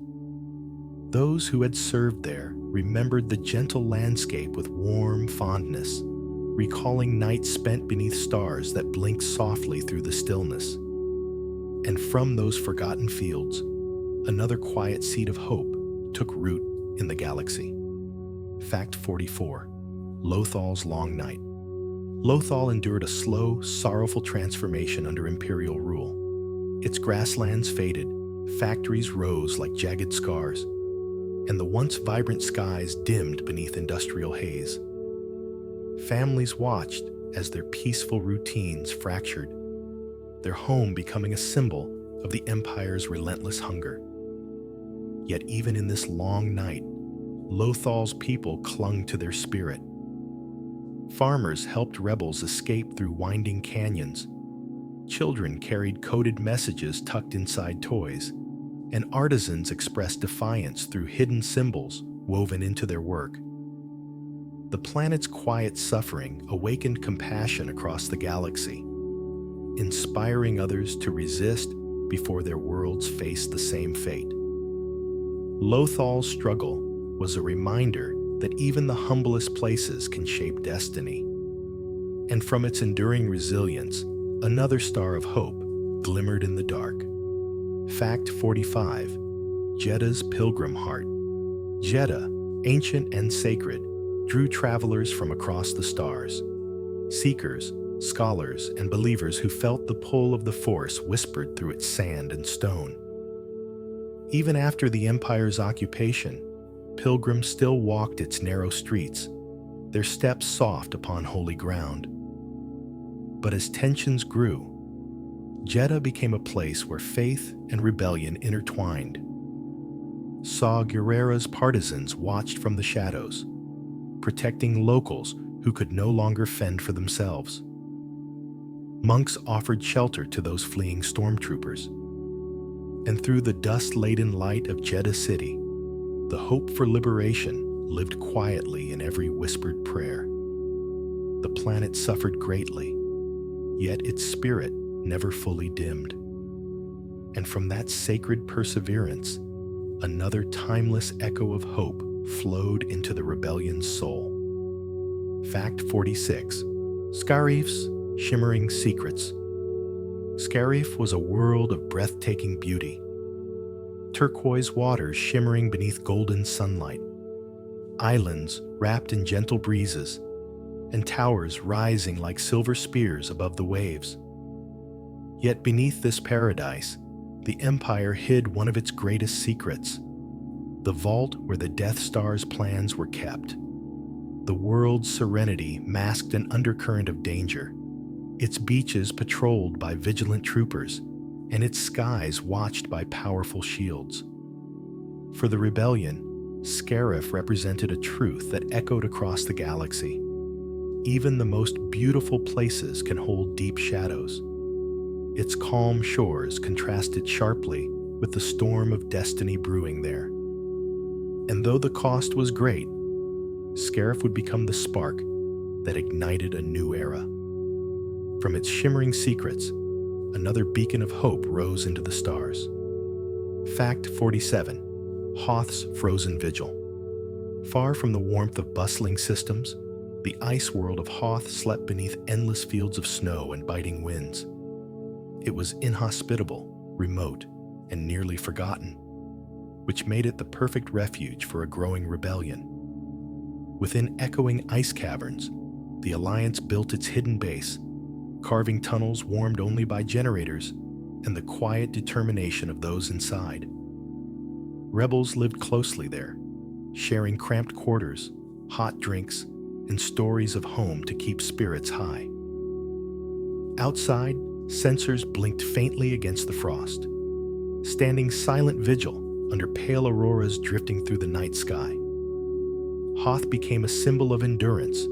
Those who had served there remembered the gentle landscape with warm fondness, recalling nights spent beneath stars that blinked softly through the stillness. And from those forgotten fields, another quiet seed of hope took root in the galaxy. Fact 44. Lothal's Long Night. Lothal endured a slow, sorrowful transformation under Imperial rule. Its grasslands faded, factories rose like jagged scars, and the once vibrant skies dimmed beneath industrial haze. Families watched as their peaceful routines fractured, their home becoming a symbol of the Empire's relentless hunger. Yet even in this long night, Lothal's people clung to their spirit. Farmers helped rebels escape through winding canyons. Children carried coded messages tucked inside toys, and artisans expressed defiance through hidden symbols woven into their work. The planet's quiet suffering awakened compassion across the galaxy, inspiring others to resist before their worlds faced the same fate. Lothal's struggle was a reminder that even the humblest places can shape destiny. And from its enduring resilience, another star of hope glimmered in the dark. Fact 45. Jedda's Pilgrim Heart. Jeddah, ancient and sacred, drew travelers from across the stars. Seekers, scholars, and believers who felt the pull of the Force whispered through its sand and stone. Even after the Empire's occupation, pilgrims still walked its narrow streets, their steps soft upon holy ground. But as tensions grew, Jeddah became a place where faith and rebellion intertwined. Saw Gerrera's partisans watched from the shadows, protecting locals who could no longer fend for themselves. Monks offered shelter to those fleeing stormtroopers. And through the dust-laden light of Jeddah City, the hope for liberation lived quietly in every whispered prayer. The planet suffered greatly, yet its spirit never fully dimmed. And from that sacred perseverance, another timeless echo of hope flowed into the rebellion's soul. Fact 46. Scarif's Shimmering Secrets. Scarif was a world of breathtaking beauty. Turquoise waters shimmering beneath golden sunlight, islands wrapped in gentle breezes, and towers rising like silver spears above the waves. Yet beneath this paradise, the Empire hid one of its greatest secrets, the vault where the Death Star's plans were kept. The world's serenity masked an undercurrent of danger, its beaches patrolled by vigilant troopers, and its skies watched by powerful shields. For the rebellion, Scarif represented a truth that echoed across the galaxy. Even the most beautiful places can hold deep shadows. Its calm shores contrasted sharply with the storm of destiny brewing there. And though the cost was great, Scarif would become the spark that ignited a new era. From its shimmering secrets, another beacon of hope rose into the stars. Fact 47. Hoth's Frozen Vigil. Far from the warmth of bustling systems, the ice world of Hoth slept beneath endless fields of snow and biting winds. It was inhospitable, remote, and nearly forgotten, which made it the perfect refuge for a growing rebellion. Within echoing ice caverns, the Alliance built its hidden base, carving tunnels warmed only by generators and the quiet determination of those inside. Rebels lived closely there, sharing cramped quarters, hot drinks, and stories of home to keep spirits high. Outside, sensors blinked faintly against the frost, standing silent vigil under pale auroras drifting through the night sky. Hoth became a symbol of endurance,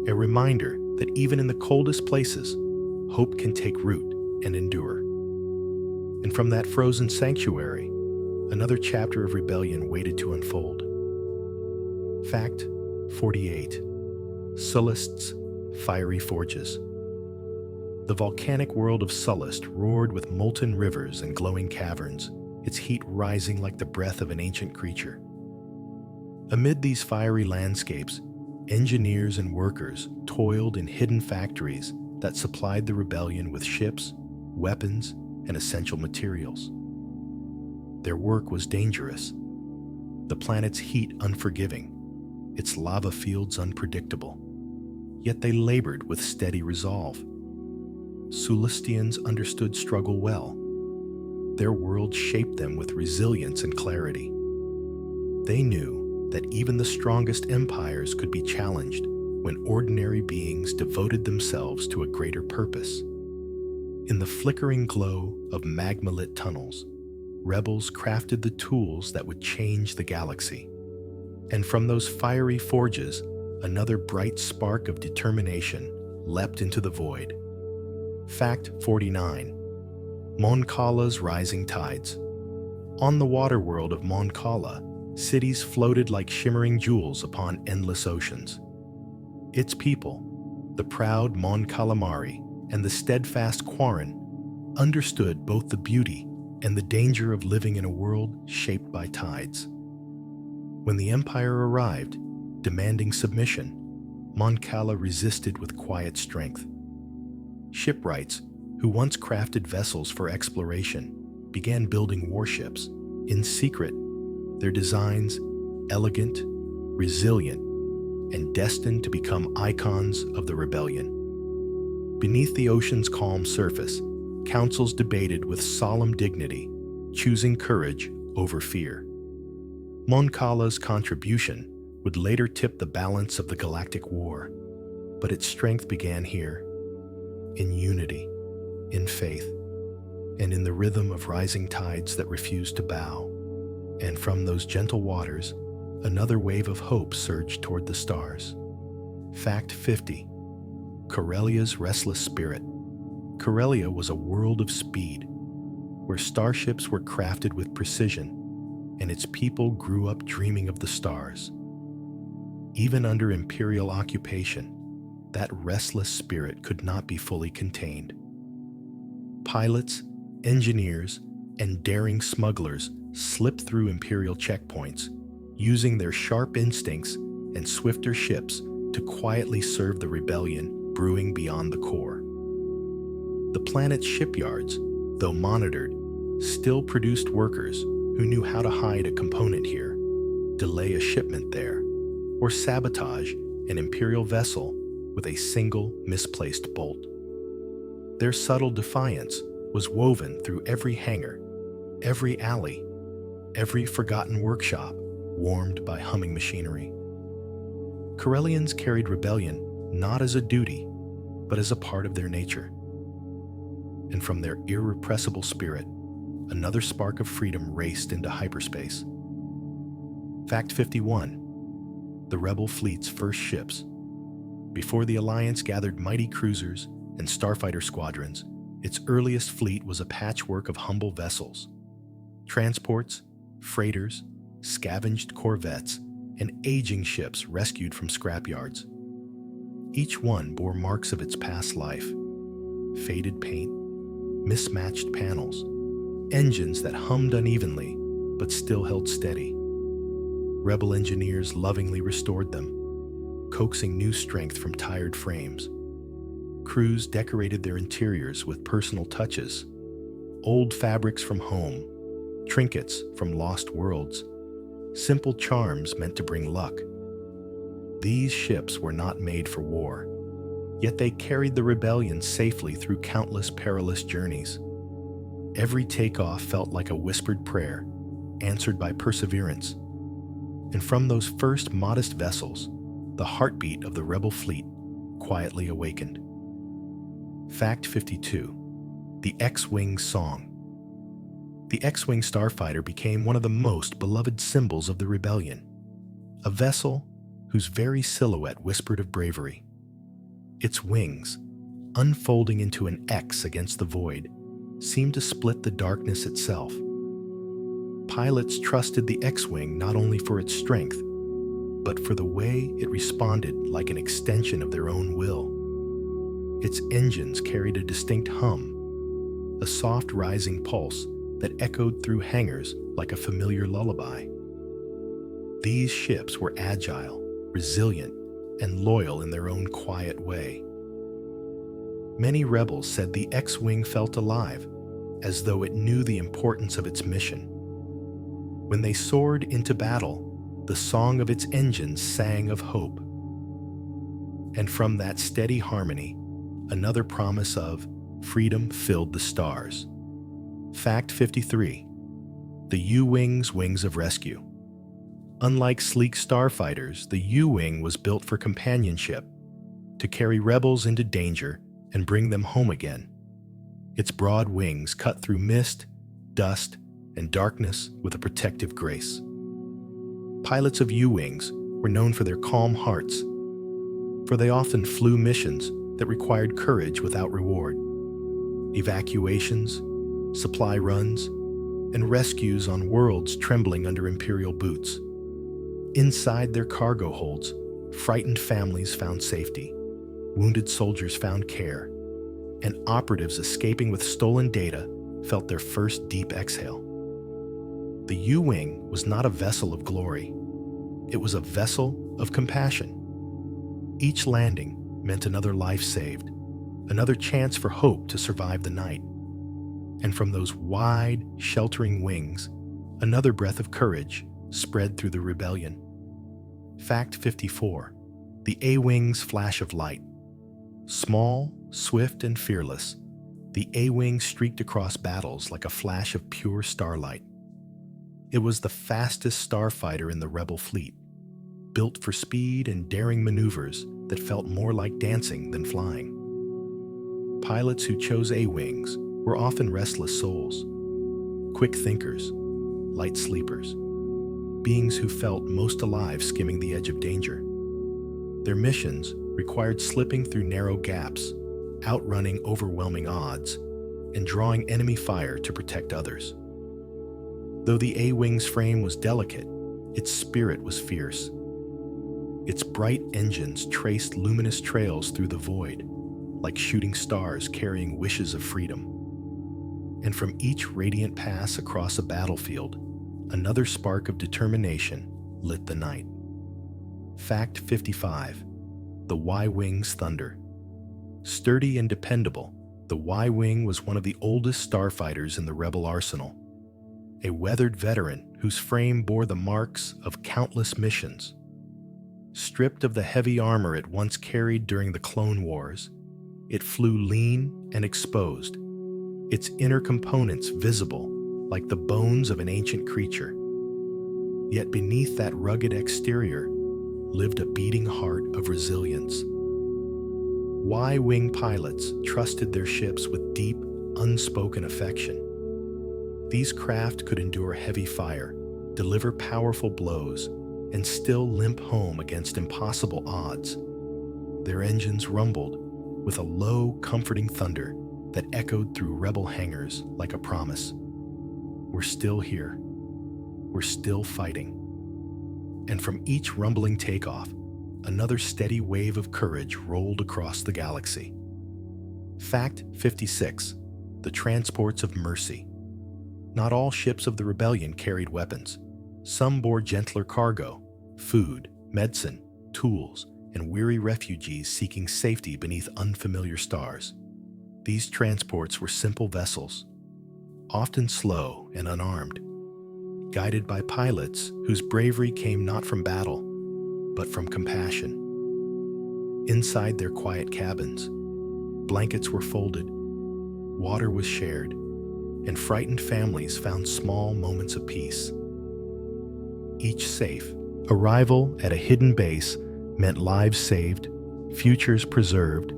a reminder that even in the coldest places, hope can take root and endure. And from that frozen sanctuary, another chapter of rebellion waited to unfold. Fact 48. Sullust's Fiery Forges. The volcanic world of Sullust roared with molten rivers and glowing caverns, its heat rising like the breath of an ancient creature. Amid these fiery landscapes, engineers and workers toiled in hidden factories that supplied the rebellion with ships, weapons, and essential materials. Their work was dangerous, the planet's heat unforgiving, its lava fields unpredictable. Yet they labored with steady resolve. Sullustians understood struggle well. Their world shaped them with resilience and clarity. They knew that even the strongest empires could be challenged when ordinary beings devoted themselves to a greater purpose. In the flickering glow of magma-lit tunnels, rebels crafted the tools that would change the galaxy. And from those fiery forges, another bright spark of determination leapt into the void. Fact 49. Mon Cala's Rising Tides. On the water world of Mon Cala, cities floated like shimmering jewels upon endless oceans. Its people, the proud Mon Calamari and the steadfast Quarren, understood both the beauty and the danger of living in a world shaped by tides. When the Empire arrived, demanding submission, Mon Cala resisted with quiet strength. Shipwrights, who once crafted vessels for exploration, began building warships. In secret, their designs elegant, resilient, and destined to become icons of the rebellion. Beneath the ocean's calm surface, councils debated with solemn dignity, choosing courage over fear. Mon Cala's contribution would later tip the balance of the galactic war, but its strength began here, in unity, in faith, and in the rhythm of rising tides that refused to bow. And from those gentle waters, another wave of hope surged toward the stars. Fact 50. Corellia's restless spirit. Corellia was a world of speed, where starships were crafted with precision, and its people grew up dreaming of the stars. Even under Imperial occupation, that restless spirit could not be fully contained. Pilots, engineers, and daring smugglers slipped through Imperial checkpoints, using their sharp instincts and swifter ships to quietly serve the rebellion brewing beyond the core. The planet's shipyards, though monitored, still produced workers who knew how to hide a component here, delay a shipment there, or sabotage an Imperial vessel with a single misplaced bolt. Their subtle defiance was woven through every hangar, every alley, every forgotten workshop warmed by humming machinery. Corellians carried rebellion not as a duty, but as a part of their nature. And from their irrepressible spirit, another spark of freedom raced into hyperspace. Fact 51. The Rebel fleet's first ships. Before the Alliance gathered mighty cruisers and starfighter squadrons, its earliest fleet was a patchwork of humble vessels. Transports, freighters, scavenged corvettes, and aging ships rescued from scrapyards. Each one bore marks of its past life: faded paint, mismatched panels, engines that hummed unevenly but still held steady. Rebel engineers lovingly restored them, coaxing new strength from tired frames. Crews decorated their interiors with personal touches: old fabrics from home, trinkets from lost worlds, simple charms meant to bring luck. These ships were not made for war, yet they carried the rebellion safely through countless perilous journeys. Every takeoff felt like a whispered prayer, answered by perseverance. And from those first modest vessels, the heartbeat of the Rebel fleet quietly awakened. Fact 52. The X-Wing Song. The X-Wing starfighter became one of the most beloved symbols of the rebellion, a vessel whose very silhouette whispered of bravery. Its wings, unfolding into an X against the void, seemed to split the darkness itself. Pilots trusted the X-Wing not only for its strength, but for the way it responded like an extension of their own will. Its engines carried a distinct hum, a soft rising pulse that echoed through hangars like a familiar lullaby. These ships were agile, resilient, and loyal in their own quiet way. Many rebels said the X-Wing felt alive, as though it knew the importance of its mission. When they soared into battle, the song of its engines sang of hope. And from that steady harmony, another promise of freedom filled the stars. Fact 53. The U-Wing's Wings of Rescue. Unlike sleek starfighters, the U-Wing was built for companionship, to carry rebels into danger and bring them home again. Its broad wings cut through mist, dust, and darkness with a protective grace. Pilots of U-Wings were known for their calm hearts, for they often flew missions that required courage without reward. Evacuations, supply runs, and rescues on worlds trembling under Imperial boots. Inside their cargo holds, frightened families found safety, wounded soldiers found care, and operatives escaping with stolen data felt their first deep exhale. The U-Wing was not a vessel of glory. It was a vessel of compassion. Each landing meant another life saved, another chance for hope to survive the night. And from those wide, sheltering wings, another breath of courage spread through the rebellion. Fact 54. The A-Wing's Flash of Light. Small, swift, and fearless, the A-Wing streaked across battles like a flash of pure starlight. It was the fastest starfighter in the Rebel fleet, built for speed and daring maneuvers that felt more like dancing than flying. Pilots who chose A-wings were often restless souls, quick thinkers, light sleepers, beings who felt most alive skimming the edge of danger. Their missions required slipping through narrow gaps, outrunning overwhelming odds, and drawing enemy fire to protect others. Though the A-wing's frame was delicate, its spirit was fierce. Its bright engines traced luminous trails through the void, like shooting stars carrying wishes of freedom. And from each radiant pass across a battlefield, another spark of determination lit the night. Fact 55. The Y-wing's thunder. Sturdy and dependable, the Y-wing was one of the oldest starfighters in the Rebel arsenal. A weathered veteran whose frame bore the marks of countless missions. Stripped of the heavy armor it once carried during the Clone Wars, it flew lean and exposed, its inner components visible like the bones of an ancient creature. Yet beneath that rugged exterior lived a beating heart of resilience. Y-wing pilots trusted their ships with deep, unspoken affection. These craft could endure heavy fire, deliver powerful blows, and still limp home against impossible odds. Their engines rumbled with a low, comforting thunder that echoed through Rebel hangars like a promise. We're still here. We're still fighting. And from each rumbling takeoff, another steady wave of courage rolled across the galaxy. Fact 56. The transports of mercy. Not all ships of the rebellion carried weapons. Some bore gentler cargo, food, medicine, tools, and weary refugees seeking safety beneath unfamiliar stars. These transports were simple vessels, often slow and unarmed, guided by pilots whose bravery came not from battle, but from compassion. Inside their quiet cabins, blankets were folded, water was shared, and frightened families found small moments of peace. Each safe arrival at a hidden base meant lives saved, futures preserved,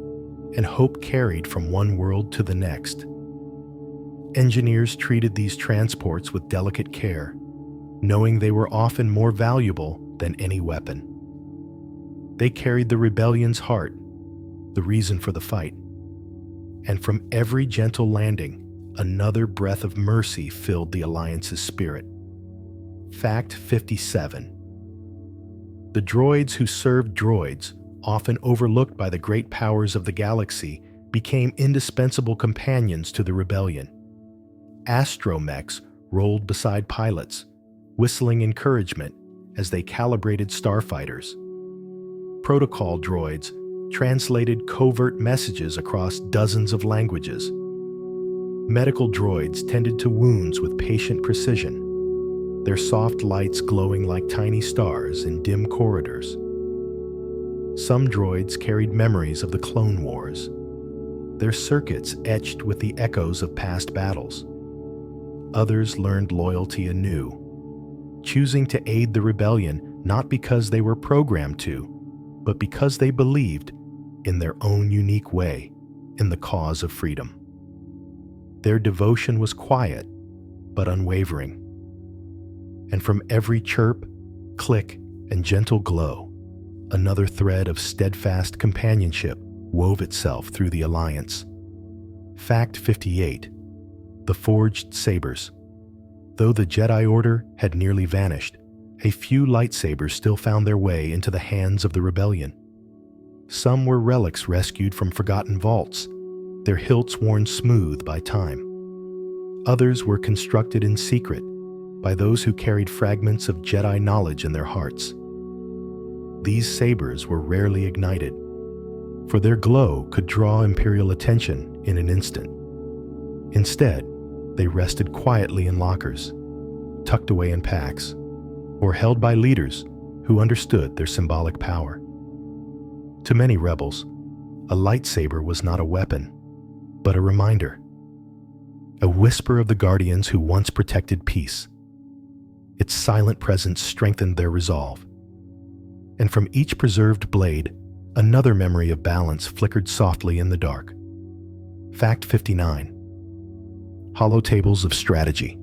and hope carried from one world to the next. Engineers treated these transports with delicate care, knowing they were often more valuable than any weapon. They carried the rebellion's heart, the reason for the fight. And from every gentle landing, another breath of mercy filled the Alliance's spirit. Fact 57. The droids who served droids, often overlooked by the great powers of the galaxy, became indispensable companions to the rebellion. Astromechs rolled beside pilots, whistling encouragement as they calibrated starfighters. Protocol droids translated covert messages across dozens of languages. Medical droids tended to wounds with patient precision, their soft lights glowing like tiny stars in dim corridors. Some droids carried memories of the Clone Wars, their circuits etched with the echoes of past battles. Others learned loyalty anew, choosing to aid the rebellion not because they were programmed to, but because they believed, in their own unique way, in the cause of freedom. Their devotion was quiet, but unwavering. And from every chirp, click, and gentle glow, another thread of steadfast companionship wove itself through the Alliance. Fact 58. The forged sabers. Though the Jedi Order had nearly vanished, a few lightsabers still found their way into the hands of the rebellion. Some were relics rescued from forgotten vaults, their hilts worn smooth by time. Others were constructed in secret by those who carried fragments of Jedi knowledge in their hearts. These sabers were rarely ignited, for their glow could draw Imperial attention in an instant. Instead, they rested quietly in lockers, tucked away in packs, or held by leaders who understood their symbolic power. To many rebels, a lightsaber was not a weapon, but a reminder, a whisper of the guardians who once protected peace. its silent presence strengthened their resolve. And from each preserved blade, another memory of balance flickered softly in the dark. Fact 59. Hollow tables of strategy.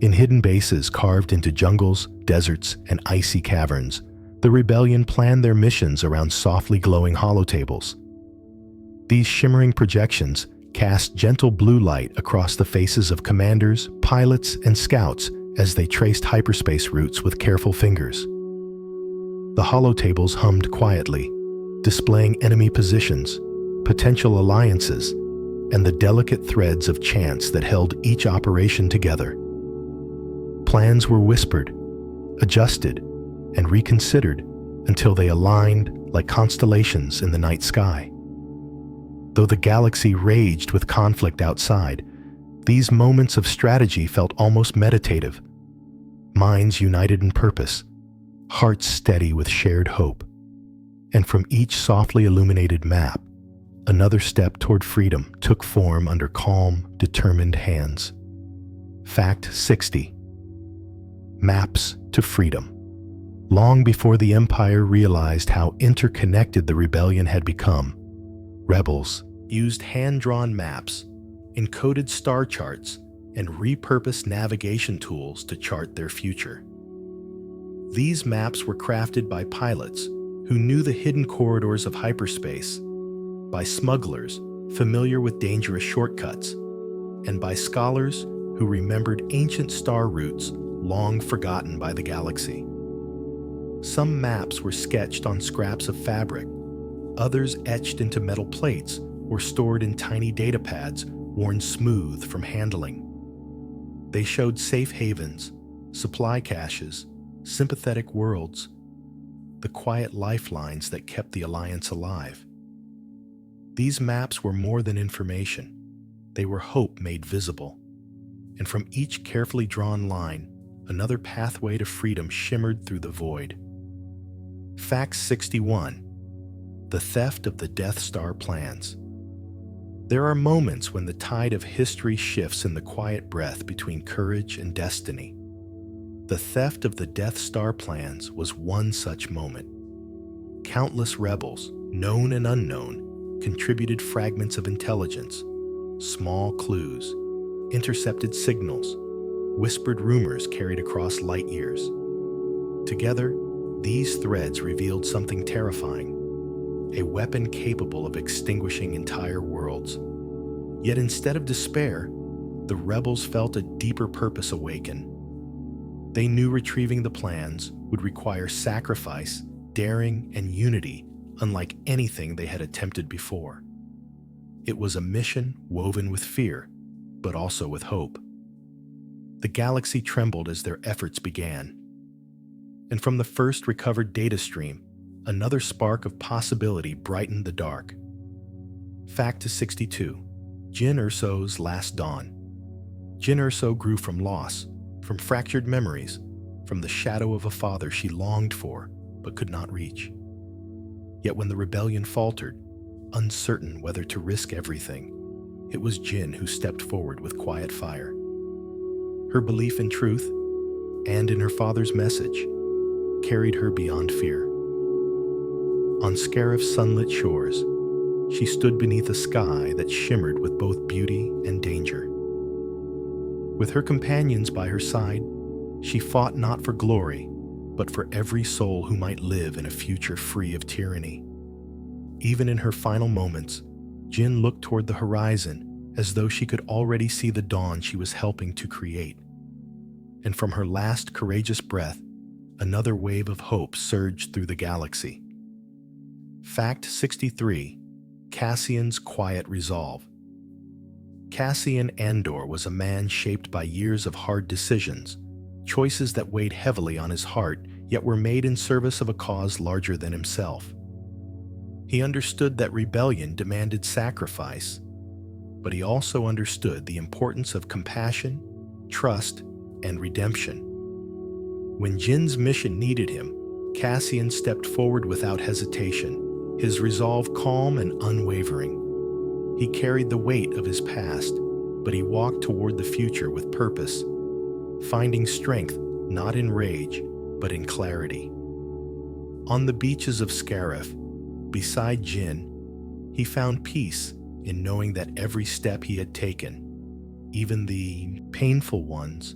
In hidden bases carved into jungles, deserts, and icy caverns, the rebellion planned their missions around softly glowing holotables. These shimmering projections cast gentle blue light across the faces of commanders, pilots, and scouts as they traced hyperspace routes with careful fingers. The holotables hummed quietly, displaying enemy positions, potential alliances, and the delicate threads of chance that held each operation together. Plans were whispered, adjusted, and reconsidered until they aligned like constellations in the night sky. Though the galaxy raged with conflict outside, these moments of strategy felt almost meditative. Minds united in purpose, hearts steady with shared hope. And from each softly illuminated map, another step toward freedom took form under calm, determined hands. Fact 60. Maps to freedom. Long before the Empire realized how interconnected the rebellion had become, rebels used hand-drawn maps, encoded star charts, and repurposed navigation tools to chart their future. These maps were crafted by pilots who knew the hidden corridors of hyperspace, by smugglers familiar with dangerous shortcuts, and by scholars who remembered ancient star routes long forgotten by the galaxy. Some maps were sketched on scraps of fabric, others etched into metal plates or stored in tiny data pads worn smooth from handling. They showed safe havens, supply caches, sympathetic worlds, the quiet lifelines that kept the Alliance alive. These maps were more than information. They were hope made visible. And from each carefully drawn line, another pathway to freedom shimmered through the void. Fact 61. The theft of the Death Star plans. There are moments when the tide of history shifts in the quiet breath between courage and destiny. The theft of the Death Star plans was one such moment. Countless rebels, known and unknown, contributed fragments of intelligence, small clues, intercepted signals, whispered rumors carried across light years. Together, these threads revealed something terrifying, a weapon capable of extinguishing entire worlds. Yet instead of despair, the rebels felt a deeper purpose awaken. They knew retrieving the plans would require sacrifice, daring, and unity unlike anything they had attempted before. It was a mission woven with fear, but also with hope. The galaxy trembled as their efforts began. And from the first recovered data stream, another spark of possibility brightened the dark. Fact 62. Jyn Erso's Last Dawn. Jyn Erso grew from loss, from fractured memories, from the shadow of a father she longed for but could not reach. Yet when the rebellion faltered, uncertain whether to risk everything, it was Jyn who stepped forward with quiet fire. Her belief in truth, and in her father's message, carried her beyond fear. On Scarif's sunlit shores, she stood beneath a sky that shimmered with both beauty and danger. With her companions by her side, she fought not for glory, but for every soul who might live in a future free of tyranny. Even in her final moments, Jyn looked toward the horizon as though she could already see the dawn she was helping to create. And from her last courageous breath, another wave of hope surged through the galaxy. Fact 63. Cassian's Quiet Resolve. Cassian Andor was a man shaped by years of hard decisions, choices that weighed heavily on his heart, yet were made in service of a cause larger than himself. He understood that rebellion demanded sacrifice, but he also understood the importance of compassion, trust, and redemption. When Jin's mission needed him, Cassian stepped forward without hesitation, his resolve calm and unwavering. He carried the weight of his past, but he walked toward the future with purpose, finding strength not in rage, but in clarity. On the beaches of Scarif, beside Jin, he found peace in knowing that every step he had taken, even the painful ones,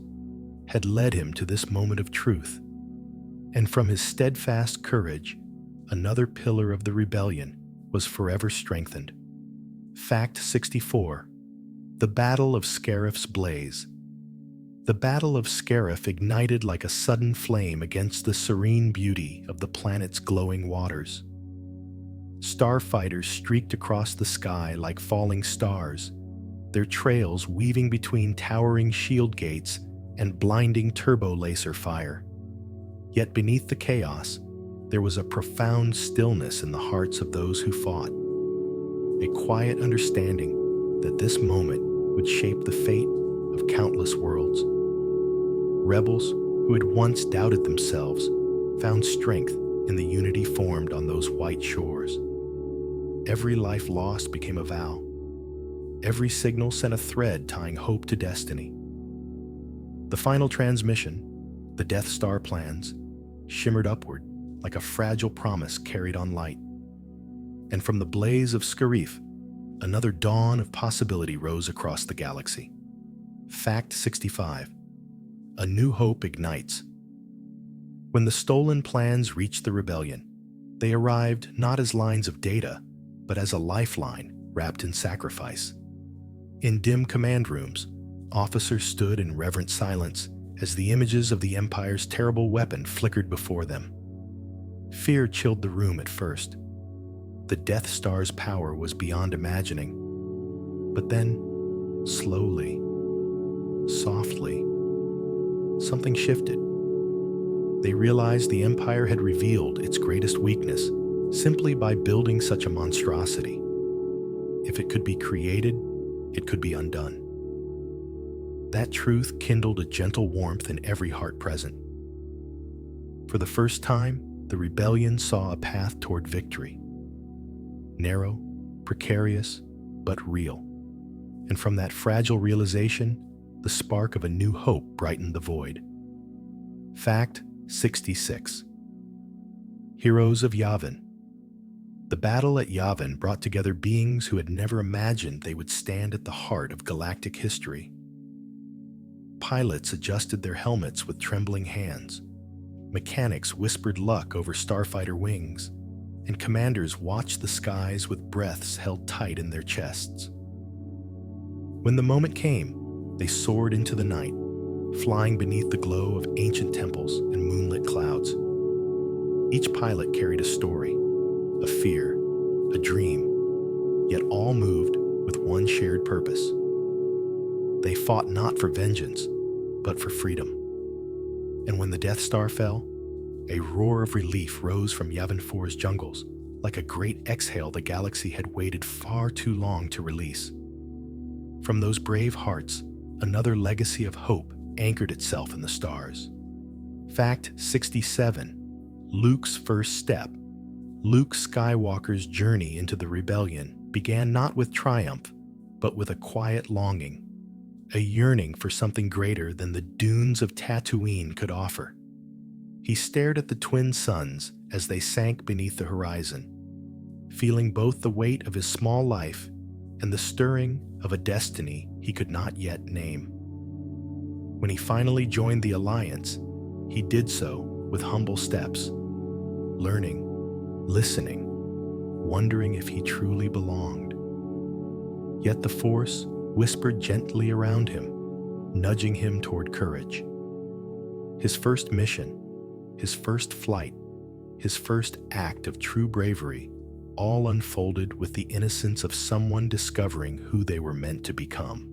had led him to this moment of truth. And from his steadfast courage, another pillar of the rebellion was forever strengthened. Fact 64. The Battle of Scarif's Blaze. The Battle of Scarif ignited like a sudden flame against the serene beauty of the planet's glowing waters. Starfighters streaked across the sky like falling stars, their trails weaving between towering shield gates and blinding turbo laser fire. Yet beneath the chaos, there was a profound stillness in the hearts of those who fought, a quiet understanding that this moment would shape the fate of countless worlds. Rebels who had once doubted themselves found strength in the unity formed on those white shores. Every life lost became a vow. Every signal sent a thread tying hope to destiny. The final transmission, the Death Star plans, shimmered upward like a fragile promise carried on light. And from the blaze of Scarif, another dawn of possibility rose across the galaxy. Fact 65. A new hope ignites. When the stolen plans reached the rebellion, they arrived not as lines of data, but as a lifeline wrapped in sacrifice. In dim command rooms, officers stood in reverent silence as the images of the Empire's terrible weapon flickered before them. Fear chilled the room at first. The Death Star's power was beyond imagining. But then, slowly, softly, something shifted. They realized the Empire had revealed its greatest weakness simply by building such a monstrosity. If it could be created, it could be undone. That truth kindled a gentle warmth in every heart present. For the first time, the rebellion saw a path toward victory. Narrow, precarious, but real. And from that fragile realization, the spark of a new hope brightened the void. Fact 66. Heroes of Yavin. The battle at Yavin brought together beings who had never imagined they would stand at the heart of galactic history. Pilots adjusted their helmets with trembling hands. Mechanics whispered luck over starfighter wings, and commanders watched the skies with breaths held tight in their chests. When the moment came, they soared into the night, flying beneath the glow of ancient temples and moonlit clouds. Each pilot carried a story, a fear, a dream, yet all moved with one shared purpose. They fought not for vengeance, but for freedom. And when the Death Star fell, a roar of relief rose from Yavin 4's jungles, like a great exhale the galaxy had waited far too long to release. From those brave hearts, another legacy of hope anchored itself in the stars. Fact 67. Luke's first step. Luke Skywalker's journey into the rebellion began not with triumph, but with a quiet longing, a yearning for something greater than the dunes of Tatooine could offer. He stared at the twin suns as they sank beneath the horizon, feeling both the weight of his small life and the stirring of a destiny he could not yet name. When he finally joined the Alliance, he did so with humble steps, learning, listening, wondering if he truly belonged. Yet the Force whispered gently around him, nudging him toward courage. His first mission, his first flight, his first act of true bravery, all unfolded with the innocence of someone discovering who they were meant to become.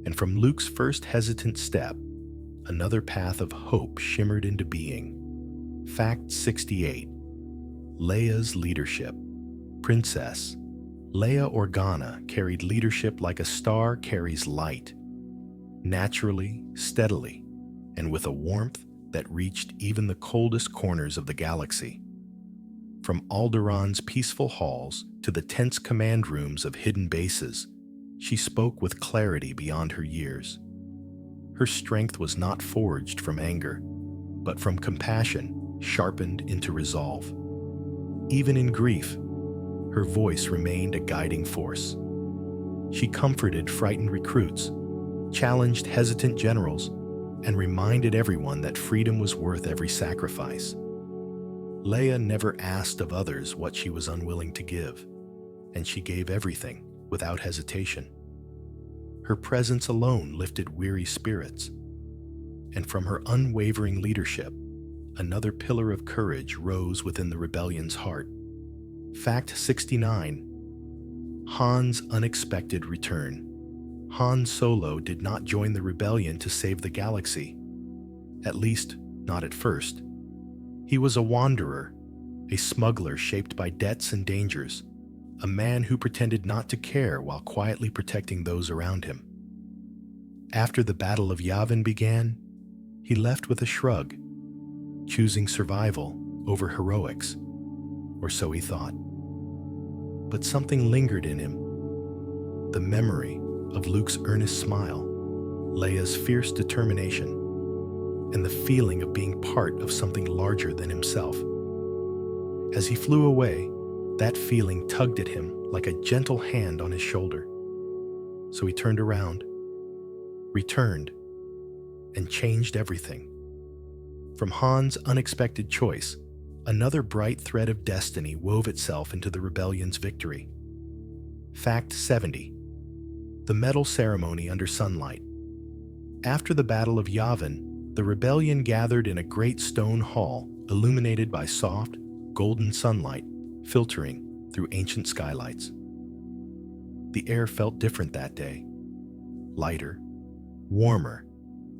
And from Luke's first hesitant step, another path of hope shimmered into being. Fact 68. Leia's leadership. Princess Leia Organa carried leadership like a star carries light, naturally, steadily, and with a warmth that reached even the coldest corners of the galaxy. From Alderaan's peaceful halls to the tense command rooms of hidden bases, she spoke with clarity beyond her years. Her strength was not forged from anger, but from compassion sharpened into resolve. Even in grief, her voice remained a guiding force. She comforted frightened recruits, challenged hesitant generals, and reminded everyone that freedom was worth every sacrifice. Leia never asked of others what she was unwilling to give, and she gave everything without hesitation. Her presence alone lifted weary spirits, and from her unwavering leadership, another pillar of courage rose within the rebellion's heart. Fact 69. Han's unexpected return. Han Solo did not join the rebellion to save the galaxy. At least, not at first. He was a wanderer, a smuggler shaped by debts and dangers, a man who pretended not to care while quietly protecting those around him. After the Battle of Yavin began, he left with a shrug, choosing survival over heroics, or so he thought. But something lingered in him. The memory of Luke's earnest smile, Leia's fierce determination, and the feeling of being part of something larger than himself. As he flew away, that feeling tugged at him like a gentle hand on his shoulder. So he turned around, returned, and changed everything. From Han's unexpected choice, another bright thread of destiny wove itself into the rebellion's victory. Fact 70. The medal ceremony under sunlight. After the Battle of Yavin, the rebellion gathered in a great stone hall illuminated by soft, golden sunlight filtering through ancient skylights. The air felt different that day, lighter, warmer,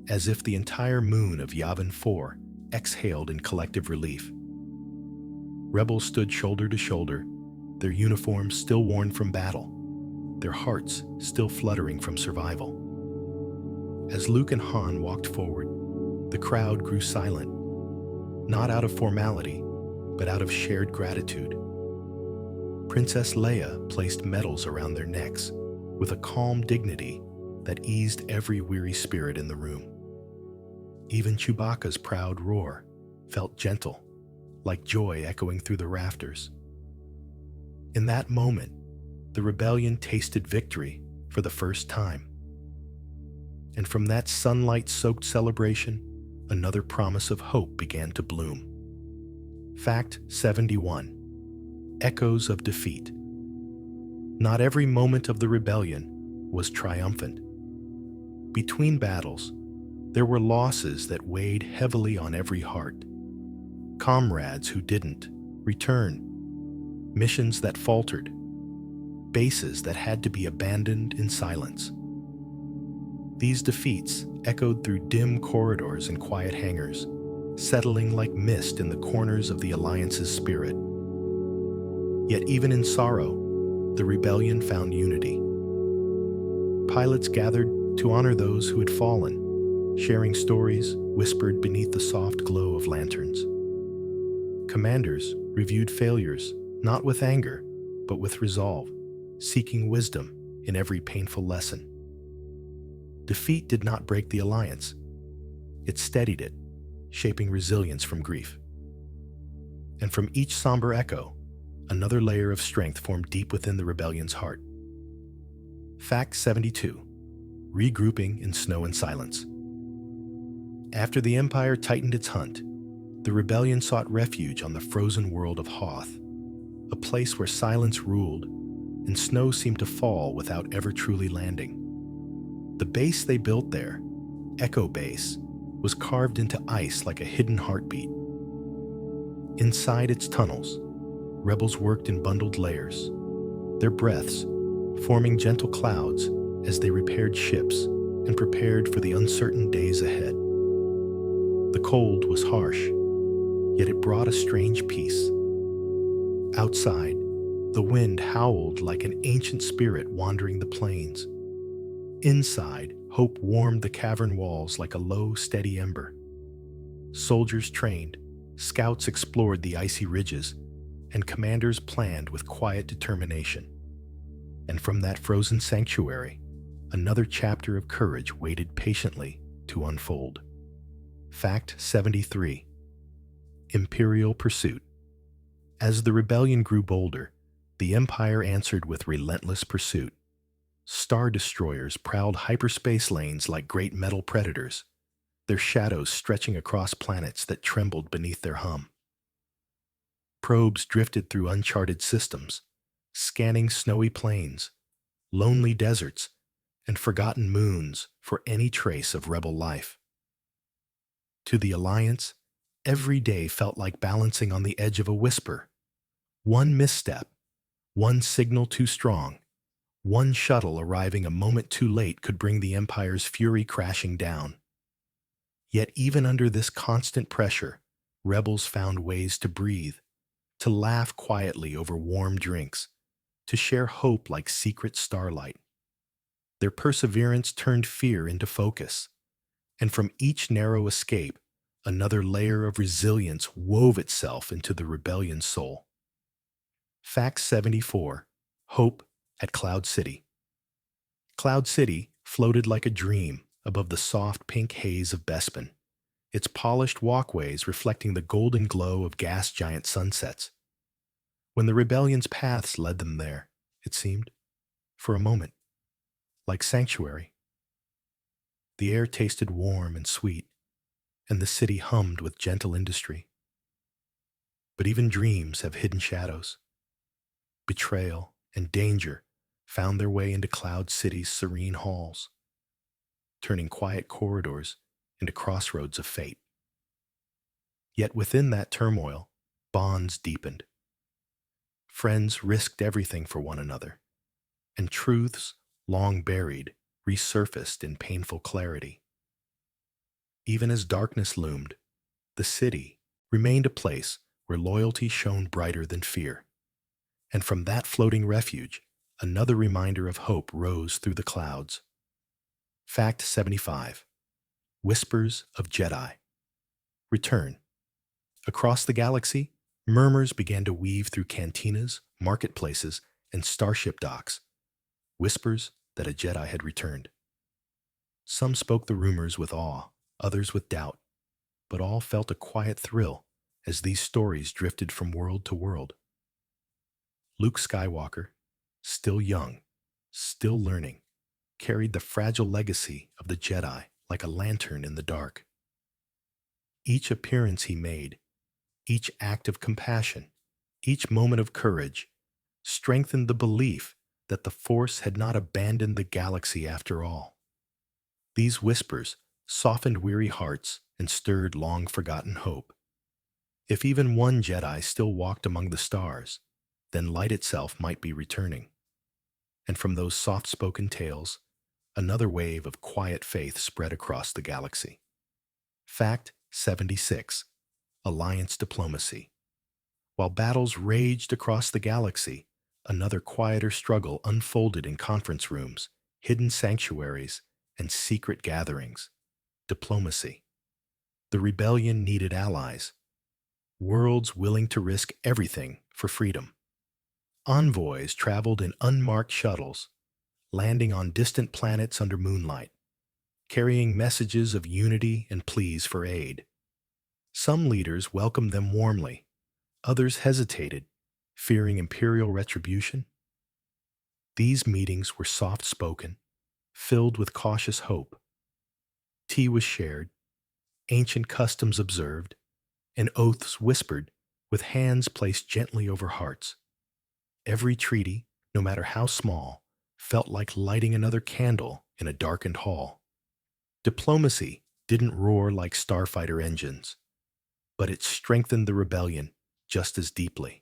as if the entire moon of Yavin 4 exhaled in collective relief. Rebels stood shoulder to shoulder, their uniforms still worn from battle, their hearts still fluttering from survival. As Luke and Han walked forward, the crowd grew silent, not out of formality, but out of shared gratitude. Princess Leia placed medals around their necks with a calm dignity that eased every weary spirit in the room. Even Chewbacca's proud roar felt gentle, like joy echoing through the rafters. In that moment, the rebellion tasted victory for the first time. And from that sunlight-soaked celebration, another promise of hope began to bloom. Fact 71. Echoes of defeat. Not every moment of the rebellion was triumphant. Between battles, there were losses that weighed heavily on every heart. Comrades who didn't return, missions that faltered, bases that had to be abandoned in silence. These defeats echoed through dim corridors and quiet hangars, settling like mist in the corners of the Alliance's spirit. Yet even in sorrow, the rebellion found unity. Pilots gathered to honor those who had fallen, sharing stories whispered beneath the soft glow of lanterns. Commanders reviewed failures, not with anger, but with resolve, seeking wisdom in every painful lesson. Defeat did not break the alliance. It steadied it, shaping resilience from grief. And from each somber echo, another layer of strength formed deep within the rebellion's heart. Fact 72. Regrouping in snow and silence. After the Empire tightened its hunt, the rebellion sought refuge on the frozen world of Hoth, a place where silence ruled and snow seemed to fall without ever truly landing. The base they built there, Echo Base, was carved into ice like a hidden heartbeat. Inside its tunnels, rebels worked in bundled layers, their breaths forming gentle clouds as they repaired ships and prepared for the uncertain days ahead. The cold was harsh, yet it brought a strange peace. Outside, the wind howled like an ancient spirit wandering the plains. Inside, hope warmed the cavern walls like a low, steady ember. Soldiers trained, scouts explored the icy ridges, and commanders planned with quiet determination. And from that frozen sanctuary, another chapter of courage waited patiently to unfold. Fact 73. Imperial Pursuit. As the rebellion grew bolder, the Empire answered with relentless pursuit. Star destroyers prowled hyperspace lanes like great metal predators, their shadows stretching across planets that trembled beneath their hum. Probes drifted through uncharted systems, scanning snowy plains, lonely deserts, and forgotten moons for any trace of rebel life. To the Alliance, every day felt like balancing on the edge of a whisper. One misstep, one signal too strong, one shuttle arriving a moment too late could bring the Empire's fury crashing down. Yet even under this constant pressure, rebels found ways to breathe, to laugh quietly over warm drinks, to share hope like secret starlight. Their perseverance turned fear into focus, and from each narrow escape, another layer of resilience wove itself into the rebellion's soul. Fact 74. Hope at Cloud City. Cloud City floated like a dream above the soft pink haze of Bespin, its polished walkways reflecting the golden glow of gas giant sunsets. When the rebellion's paths led them there, it seemed, for a moment, like sanctuary. The air tasted warm and sweet, and the city hummed with gentle industry. But even dreams have hidden shadows. Betrayal and danger found their way into Cloud City's serene halls, turning quiet corridors into crossroads of fate. Yet within that turmoil, bonds deepened. Friends risked everything for one another, and truths, long buried, resurfaced in painful clarity. Even as darkness loomed, the city remained a place where loyalty shone brighter than fear. And from that floating refuge, another reminder of hope rose through the clouds. Fact 75. Whispers of Jedi. Return. Across the galaxy, murmurs began to weave through cantinas, marketplaces, and starship docks. Whispers that a Jedi had returned. Some spoke the rumors with awe, others with doubt, but all felt a quiet thrill as these stories drifted from world to world. Luke Skywalker, still young, still learning, carried the fragile legacy of the Jedi like a lantern in the dark. Each appearance he made, each act of compassion, each moment of courage, strengthened the belief that the Force had not abandoned the galaxy after all. These whispers softened weary hearts and stirred long-forgotten hope. If even one Jedi still walked among the stars, then light itself might be returning. And from those soft-spoken tales, another wave of quiet faith spread across the galaxy. Fact 76. Alliance Diplomacy. While battles raged across the galaxy, another quieter struggle unfolded in conference rooms, hidden sanctuaries, and secret gatherings. Diplomacy. The rebellion needed allies. Worlds willing to risk everything for freedom. Envoys traveled in unmarked shuttles, landing on distant planets under moonlight, carrying messages of unity and pleas for aid. Some leaders welcomed them warmly, others hesitated, fearing imperial retribution. These meetings were soft-spoken, filled with cautious hope. Tea was shared, ancient customs observed, and oaths whispered with hands placed gently over hearts. Every treaty, no matter how small, felt like lighting another candle in a darkened hall. Diplomacy didn't roar like starfighter engines, but it strengthened the rebellion just as deeply.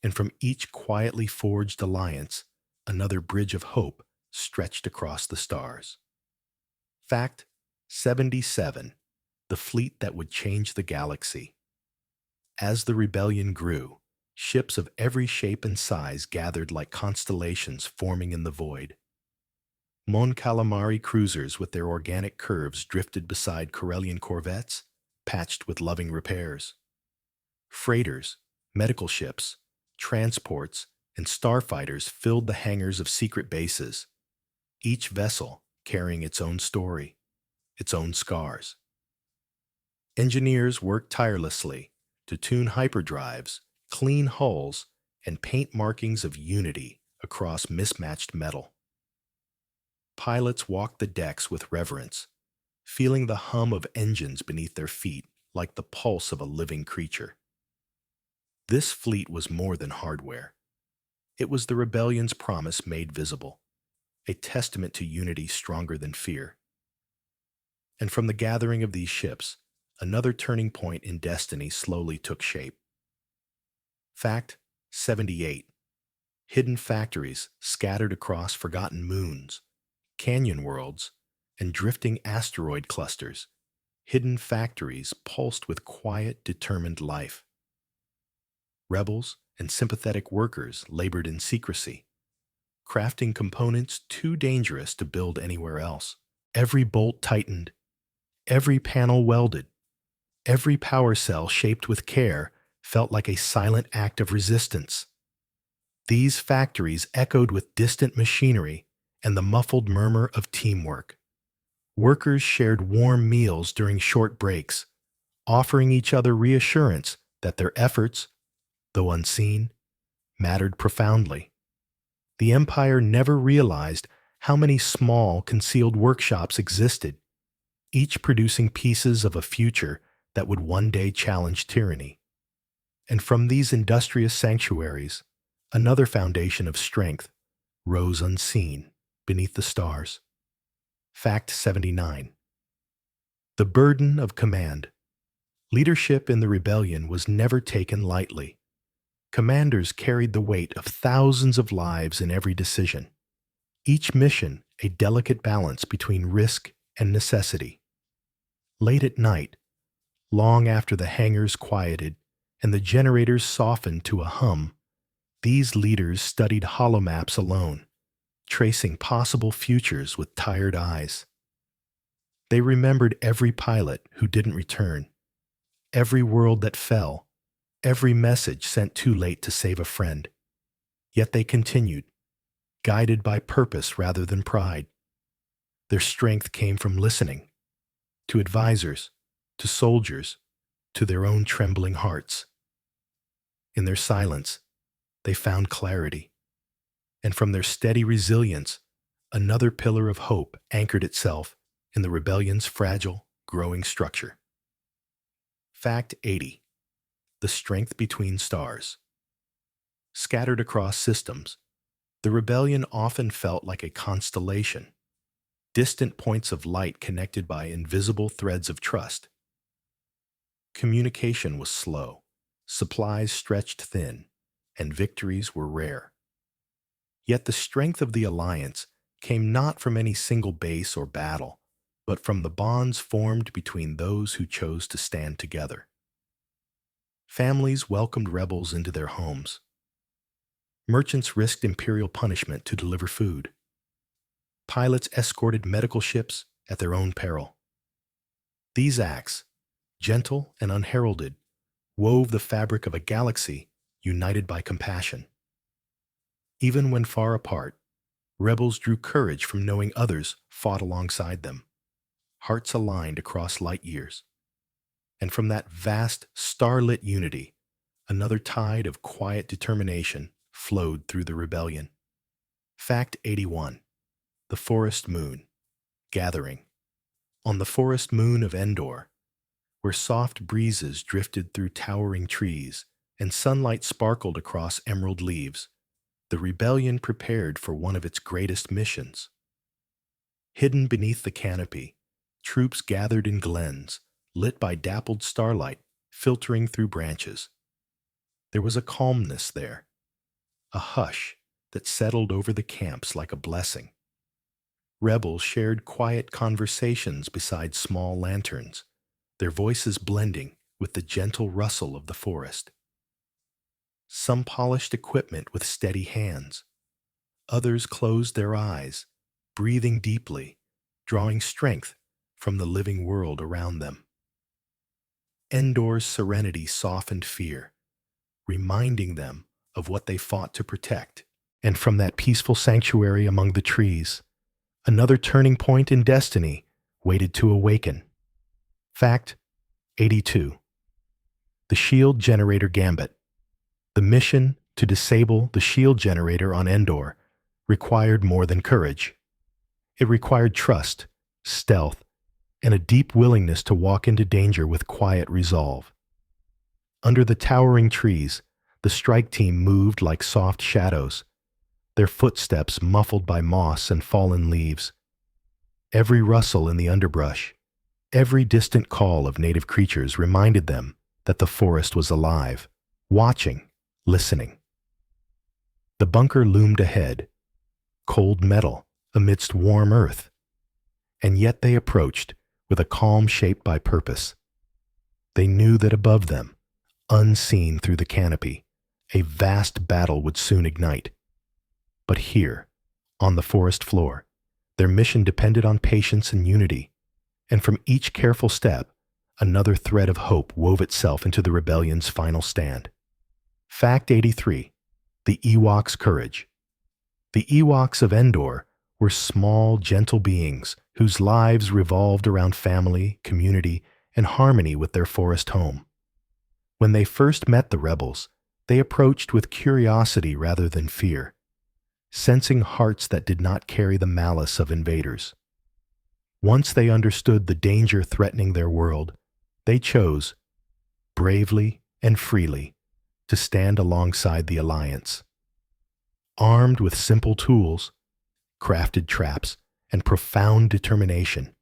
And from each quietly forged alliance, another bridge of hope stretched across the stars. Fact 77. The fleet that would change the galaxy. As the rebellion grew, ships of every shape and size gathered like constellations forming in the void. Mon Calamari cruisers with their organic curves drifted beside Corellian corvettes, patched with loving repairs. Freighters, medical ships, transports, and starfighters filled the hangars of secret bases, each vessel carrying its own story, its own scars. Engineers worked tirelessly to tune hyperdrives, clean hulls, and paint markings of unity across mismatched metal. Pilots walked the decks with reverence, feeling the hum of engines beneath their feet like the pulse of a living creature. This fleet was more than hardware. It was the rebellion's promise made visible, a testament to unity stronger than fear. And from the gathering of these ships, another turning point in destiny slowly took shape. Fact 78. Hidden factories scattered across forgotten moons, canyon worlds, and drifting asteroid clusters. Hidden factories pulsed with quiet, determined life. Rebels and sympathetic workers labored in secrecy, crafting components too dangerous to build anywhere else. Every bolt tightened, every panel welded, every power cell shaped with care felt like a silent act of resistance. These factories echoed with distant machinery and the muffled murmur of teamwork. Workers shared warm meals during short breaks, offering each other reassurance that their efforts, though unseen, mattered profoundly. The Empire never realized how many small, concealed workshops existed, each producing pieces of a future that would one day challenge tyranny. And from these industrious sanctuaries, another foundation of strength rose unseen beneath the stars. Fact 79. The burden of command. Leadership in the rebellion was never taken lightly. Commanders carried the weight of thousands of lives in every decision, each mission a delicate balance between risk and necessity. Late at night, long after the hangars quieted and the generators softened to a hum, these leaders studied holomaps alone, tracing possible futures with tired eyes. They remembered every pilot who didn't return, every world that fell, every message sent too late to save a friend. Yet they continued, guided by purpose rather than pride. Their strength came from listening, to advisors, to soldiers, to their own trembling hearts. In their silence, they found clarity, and from their steady resilience, another pillar of hope anchored itself in the rebellion's fragile, growing structure. Fact 80. The strength between stars. Scattered across systems, the rebellion often felt like a constellation, distant points of light connected by invisible threads of trust. Communication was slow, supplies stretched thin, and victories were rare. Yet the strength of the alliance came not from any single base or battle, but from the bonds formed between those who chose to stand together. Families welcomed rebels into their homes. Merchants risked imperial punishment to deliver food. Pilots escorted medical ships at their own peril. These acts, gentle and unheralded, wove the fabric of a galaxy united by compassion. Even when far apart, rebels drew courage from knowing others fought alongside them, hearts aligned across light years. And from that vast, starlit unity, another tide of quiet determination flowed through the rebellion. Fact 81. The forest moon. Gathering. On the forest moon of Endor, where soft breezes drifted through towering trees and sunlight sparkled across emerald leaves, the rebellion prepared for one of its greatest missions. Hidden beneath the canopy, troops gathered in glens, lit by dappled starlight filtering through branches. There was a calmness there, a hush that settled over the camps like a blessing. Rebels shared quiet conversations beside small lanterns, their voices blending with the gentle rustle of the forest. Some polished equipment with steady hands. Others closed their eyes, breathing deeply, drawing strength from the living world around them. Endor's serenity softened fear, reminding them of what they fought to protect. And from that peaceful sanctuary among the trees, another turning point in destiny waited to awaken. Fact 82. The Shield Generator Gambit. The mission to disable the shield generator on Endor required more than courage. It required trust, stealth, and a deep willingness to walk into danger with quiet resolve. Under the towering trees, the strike team moved like soft shadows, their footsteps muffled by moss and fallen leaves. Every rustle in the underbrush, every distant call of native creatures reminded them that the forest was alive, watching, listening. The bunker loomed ahead, cold metal amidst warm earth, and yet they approached with a calm shaped by purpose. They knew that above them, unseen through the canopy, a vast battle would soon ignite. But here, on the forest floor, their mission depended on patience and unity, and from each careful step, another thread of hope wove itself into the rebellion's final stand. Fact 83. The Ewoks' Courage. The Ewoks of Endor were small, gentle beings whose lives revolved around family, community, and harmony with their forest home. When they first met the rebels, they approached with curiosity rather than fear, sensing hearts that did not carry the malice of invaders. Once they understood the danger threatening their world, they chose, bravely and freely, to stand alongside the Alliance. Armed with simple tools, crafted traps, and profound determination,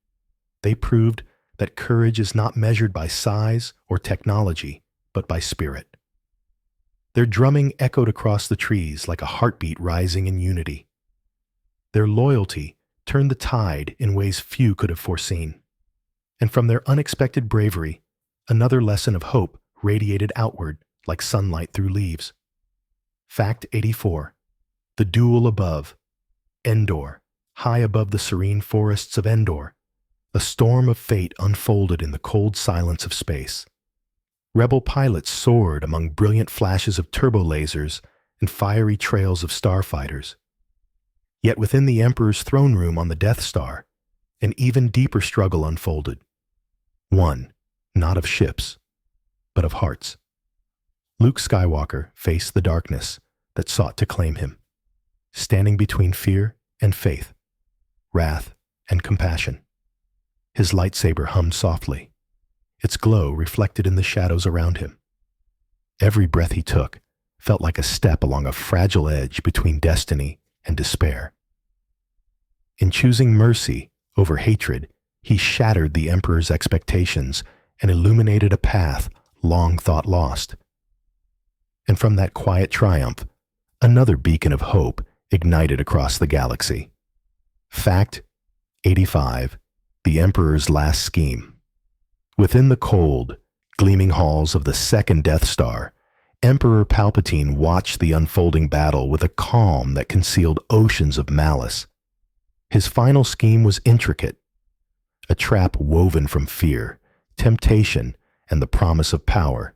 they proved that courage is not measured by size or technology, but by spirit. Their drumming echoed across the trees like a heartbeat rising in unity. Their loyalty turned the tide in ways few could have foreseen. And from their unexpected bravery, another lesson of hope radiated outward like sunlight through leaves. Fact 84. The duel above. Endor, high above the serene forests of Endor, a storm of fate unfolded in the cold silence of space. Rebel pilots soared among brilliant flashes of turbo lasers and fiery trails of starfighters. Yet within the Emperor's throne room on the Death Star, an even deeper struggle unfolded. One, not of ships, but of hearts. Luke Skywalker faced the darkness that sought to claim him, standing between fear and faith, wrath and compassion. His lightsaber hummed softly, its glow reflected in the shadows around him. Every breath he took felt like a step along a fragile edge between destiny and despair. In choosing mercy over hatred, he shattered the Emperor's expectations and illuminated a path long thought lost. And from that quiet triumph, another beacon of hope ignited across the galaxy. Fact 85. The Emperor's Last Scheme. Within the cold, gleaming halls of the second Death Star, Emperor Palpatine watched the unfolding battle with a calm that concealed oceans of malice. His final scheme was intricate, a trap woven from fear, temptation, and the promise of power.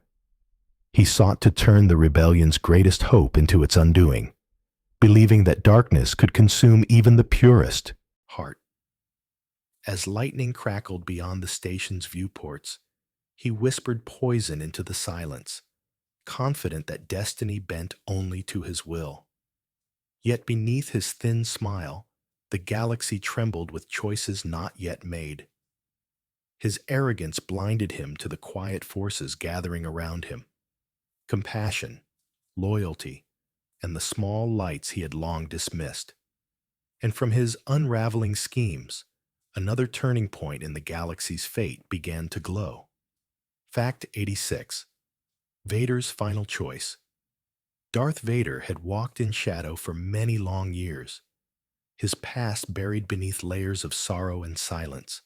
He sought to turn the rebellion's greatest hope into its undoing, believing that darkness could consume even the purest heart. As lightning crackled beyond the station's viewports, he whispered poison into the silence, confident that destiny bent only to his will. Yet beneath his thin smile, the galaxy trembled with choices not yet made. His arrogance blinded him to the quiet forces gathering around him: compassion, loyalty, and the small lights he had long dismissed. And from his unraveling schemes, another turning point in the galaxy's fate began to glow. Fact 86. Vader's Final Choice. Darth Vader had walked in shadow for many long years, his past buried beneath layers of sorrow and silence.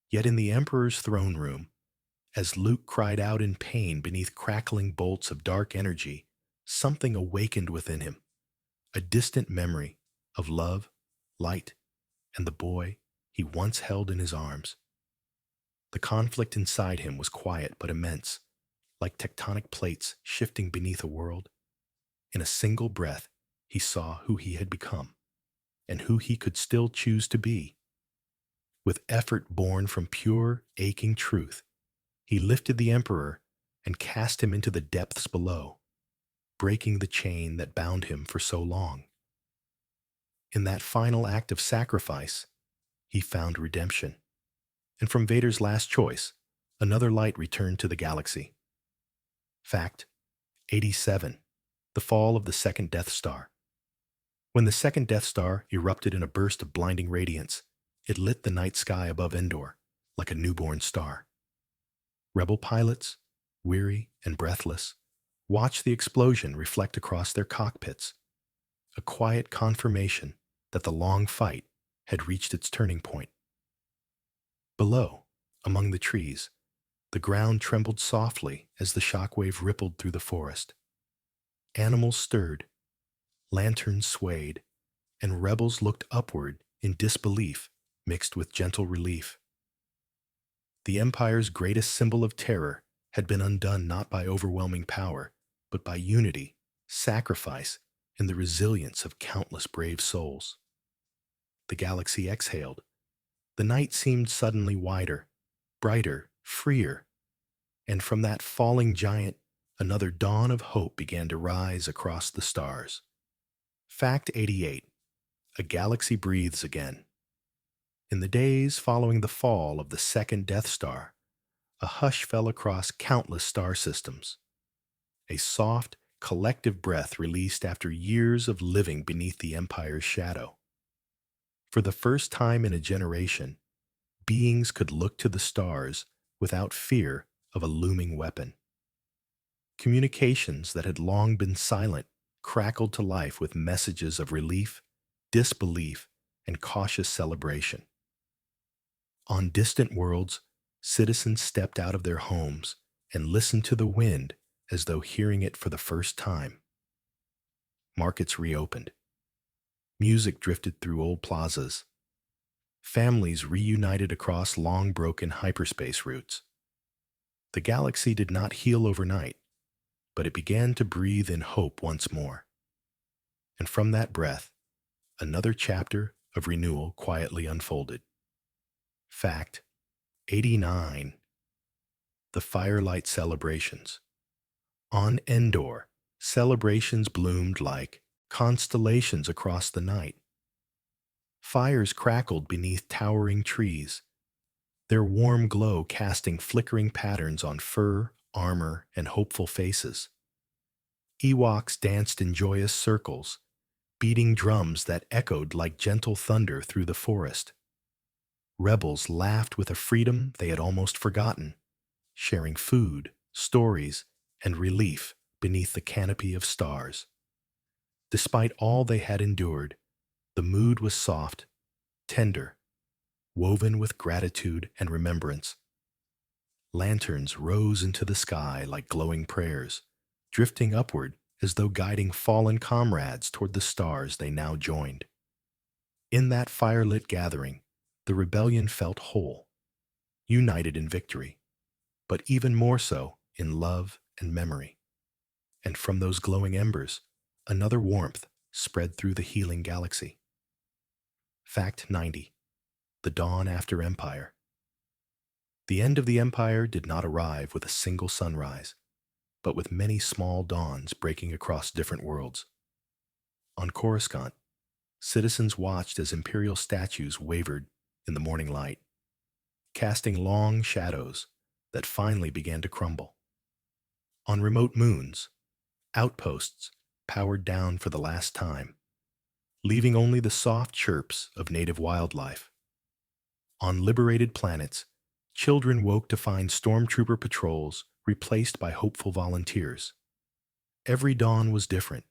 Yet in the Emperor's throne room, as Luke cried out in pain beneath crackling bolts of dark energy, something awakened within him, a distant memory of love, light, and the boy he once held in his arms. The conflict inside him was quiet but immense, like tectonic plates shifting beneath a world. In a single breath, he saw who he had become, and who he could still choose to be. With effort born from pure, aching truth, He lifted the Emperor and cast him into the depths below, breaking the chain that bound him for so long. In that final act of sacrifice, he found redemption. And from Vader's last choice, another light returned to the galaxy. Fact 87. The fall of the second Death Star. When the second Death Star erupted in a burst of blinding radiance, it lit the night sky above Endor like a newborn star. Rebel pilots, weary and breathless, watched the explosion reflect across their cockpits, a quiet confirmation that the long fight had reached its turning point. Below, among the trees, the ground trembled softly as the shockwave rippled through the forest. Animals stirred, lanterns swayed, and rebels looked upward in disbelief mixed with gentle relief. The Empire's greatest symbol of terror had been undone not by overwhelming power, but by unity, sacrifice, and the resilience of countless brave souls. The galaxy exhaled. The night seemed suddenly wider, brighter, freer, and from that falling giant, another dawn of hope began to rise across the stars. Fact 88. A galaxy breathes again. In the days following the fall of the second Death Star, a hush fell across countless star systems. A soft, collective breath released after years of living beneath the Empire's shadow. For the first time in a generation, beings could look to the stars without fear of a looming weapon. Communications that had long been silent crackled to life with messages of relief, disbelief, and cautious celebration. On distant worlds, citizens stepped out of their homes and listened to the wind as though hearing it for the first time. Markets reopened. Music drifted through old plazas. Families reunited across long-broken hyperspace routes. The galaxy did not heal overnight, but it began to breathe in hope once more. And from that breath, another chapter of renewal quietly unfolded. Fact 89. The Firelight Celebrations. On Endor, celebrations bloomed like constellations across the night. Fires crackled beneath towering trees, their warm glow casting flickering patterns on fur, armor, and hopeful faces. Ewoks danced in joyous circles, beating drums that echoed like gentle thunder through the forest. Rebels laughed with a freedom they had almost forgotten, sharing food, stories, and relief beneath the canopy of stars. Despite all they had endured, the mood was soft, tender, woven with gratitude and remembrance. Lanterns rose into the sky like glowing prayers, drifting upward as though guiding fallen comrades toward the stars they now joined. In that firelit gathering, the rebellion felt whole, united in victory, but even more so in love and memory. And from those glowing embers, another warmth spread through the healing galaxy. Fact 90. The Dawn After Empire. The end of the Empire did not arrive with a single sunrise, but with many small dawns breaking across different worlds. On Coruscant, citizens watched as imperial statues wavered in the morning light, casting long shadows that finally began to crumble. On remote moons, outposts powered down for the last time, leaving only the soft chirps of native wildlife. On liberated planets, children woke to find stormtrooper patrols replaced by hopeful volunteers. Every dawn was different,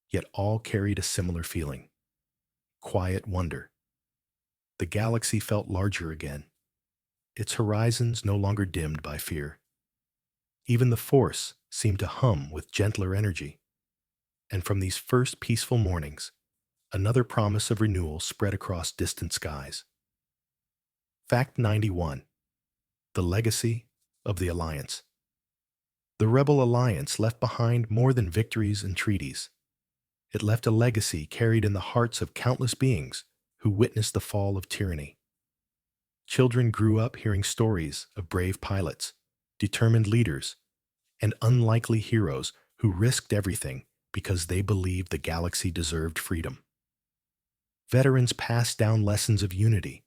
yet all carried a similar feeling: quiet wonder. The galaxy felt larger again, its horizons no longer dimmed by fear. Even the Force seemed to hum with gentler energy. And from these first peaceful mornings, another promise of renewal spread across distant skies. Fact 91. The Legacy of the Alliance. The Rebel Alliance left behind more than victories and treaties. It left a legacy carried in the hearts of countless beings who witnessed the fall of tyranny. Children grew up hearing stories of brave pilots, determined leaders, and unlikely heroes who risked everything because they believed the galaxy deserved freedom. Veterans passed down lessons of unity,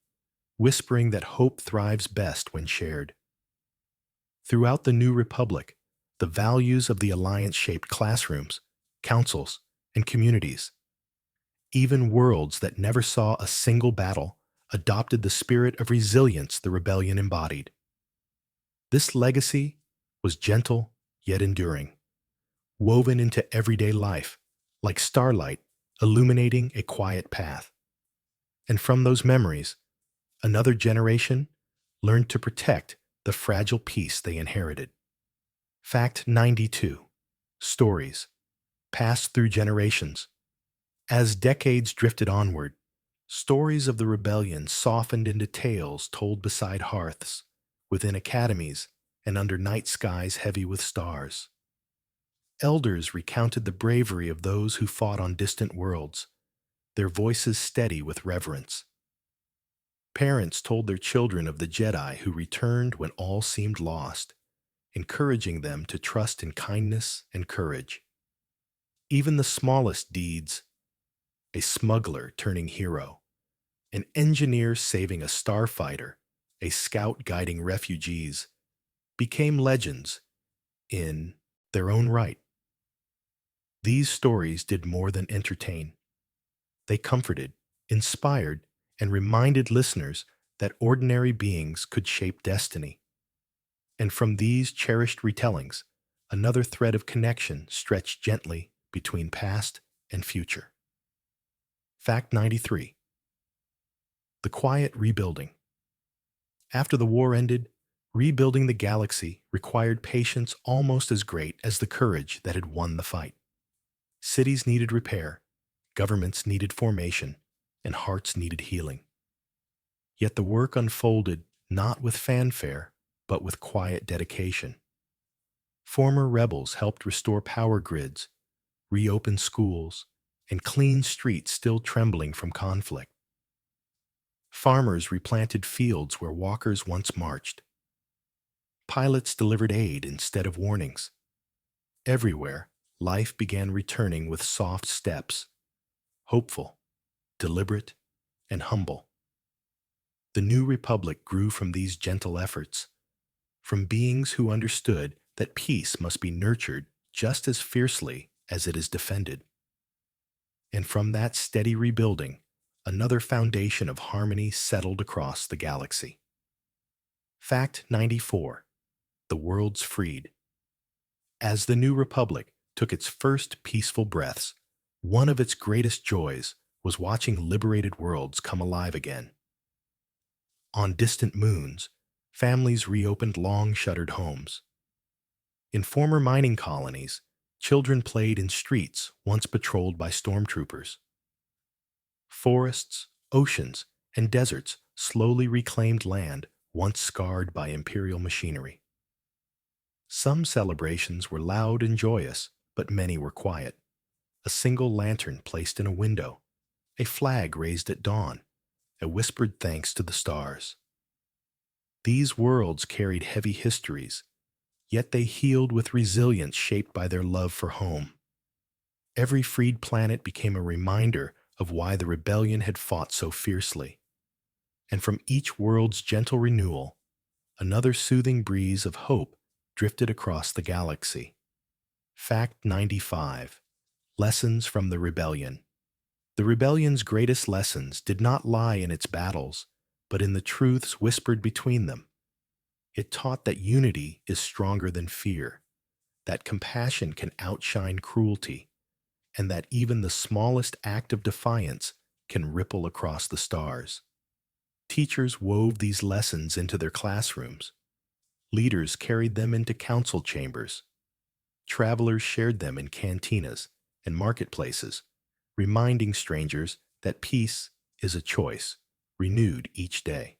whispering that hope thrives best when shared. Throughout the New Republic, the values of the Alliance shaped classrooms, councils, and communities. Even worlds that never saw a single battle adopted the spirit of resilience the rebellion embodied. This legacy was gentle yet enduring, woven into everyday life, like starlight illuminating a quiet path. And from those memories, another generation learned to protect the fragile peace they inherited. Fact 92. Stories passed through generations. As decades drifted onward, stories of the rebellion softened into tales told beside hearths, within academies, and under night skies heavy with stars. Elders recounted the bravery of those who fought on distant worlds, their voices steady with reverence. Parents told their children of the Jedi who returned when all seemed lost, encouraging them to trust in kindness and courage. Even the smallest deeds, a smuggler turning hero, an engineer saving a starfighter, a scout guiding refugees, became legends in their own right. These stories did more than entertain. They comforted, inspired, and reminded listeners that ordinary beings could shape destiny. And from these cherished retellings, another thread of connection stretched gently between past and future. Fact 93. The quiet rebuilding. After the war ended, rebuilding the galaxy required patience almost as great as the courage that had won the fight. Cities needed repair, governments needed formation, and hearts needed healing. Yet the work unfolded not with fanfare, but with quiet dedication. Former rebels helped restore power grids, reopen schools, and clean streets still trembling from conflict. Farmers replanted fields where walkers once marched. Pilots delivered aid instead of warnings. Everywhere, life began returning with soft steps, hopeful, deliberate, and humble. The New Republic grew from these gentle efforts, from beings who understood that peace must be nurtured just as fiercely as it is defended. And from that steady rebuilding, another foundation of harmony settled across the galaxy. Fact 94. The world's freed. As the New Republic took its first peaceful breaths, one of its greatest joys was watching liberated worlds come alive again. On distant moons, families reopened long-shuttered homes. In former mining colonies, children played in streets once patrolled by stormtroopers. Forests, oceans, and deserts slowly reclaimed land once scarred by imperial machinery. Some celebrations were loud and joyous, but many were quiet. A single lantern placed in a window, a flag raised at dawn, a whispered thanks to the stars. These worlds carried heavy histories, yet they healed with resilience shaped by their love for home. Every freed planet became a reminder of why the rebellion had fought so fiercely. And from each world's gentle renewal, another soothing breeze of hope drifted across the galaxy. Fact 95. Lessons from the Rebellion. The rebellion's greatest lessons did not lie in its battles, but in the truths whispered between them. It taught that unity is stronger than fear, that compassion can outshine cruelty, and that even the smallest act of defiance can ripple across the stars. Teachers wove these lessons into their classrooms. Leaders carried them into council chambers. Travelers shared them in cantinas and marketplaces, reminding strangers that peace is a choice, renewed each day.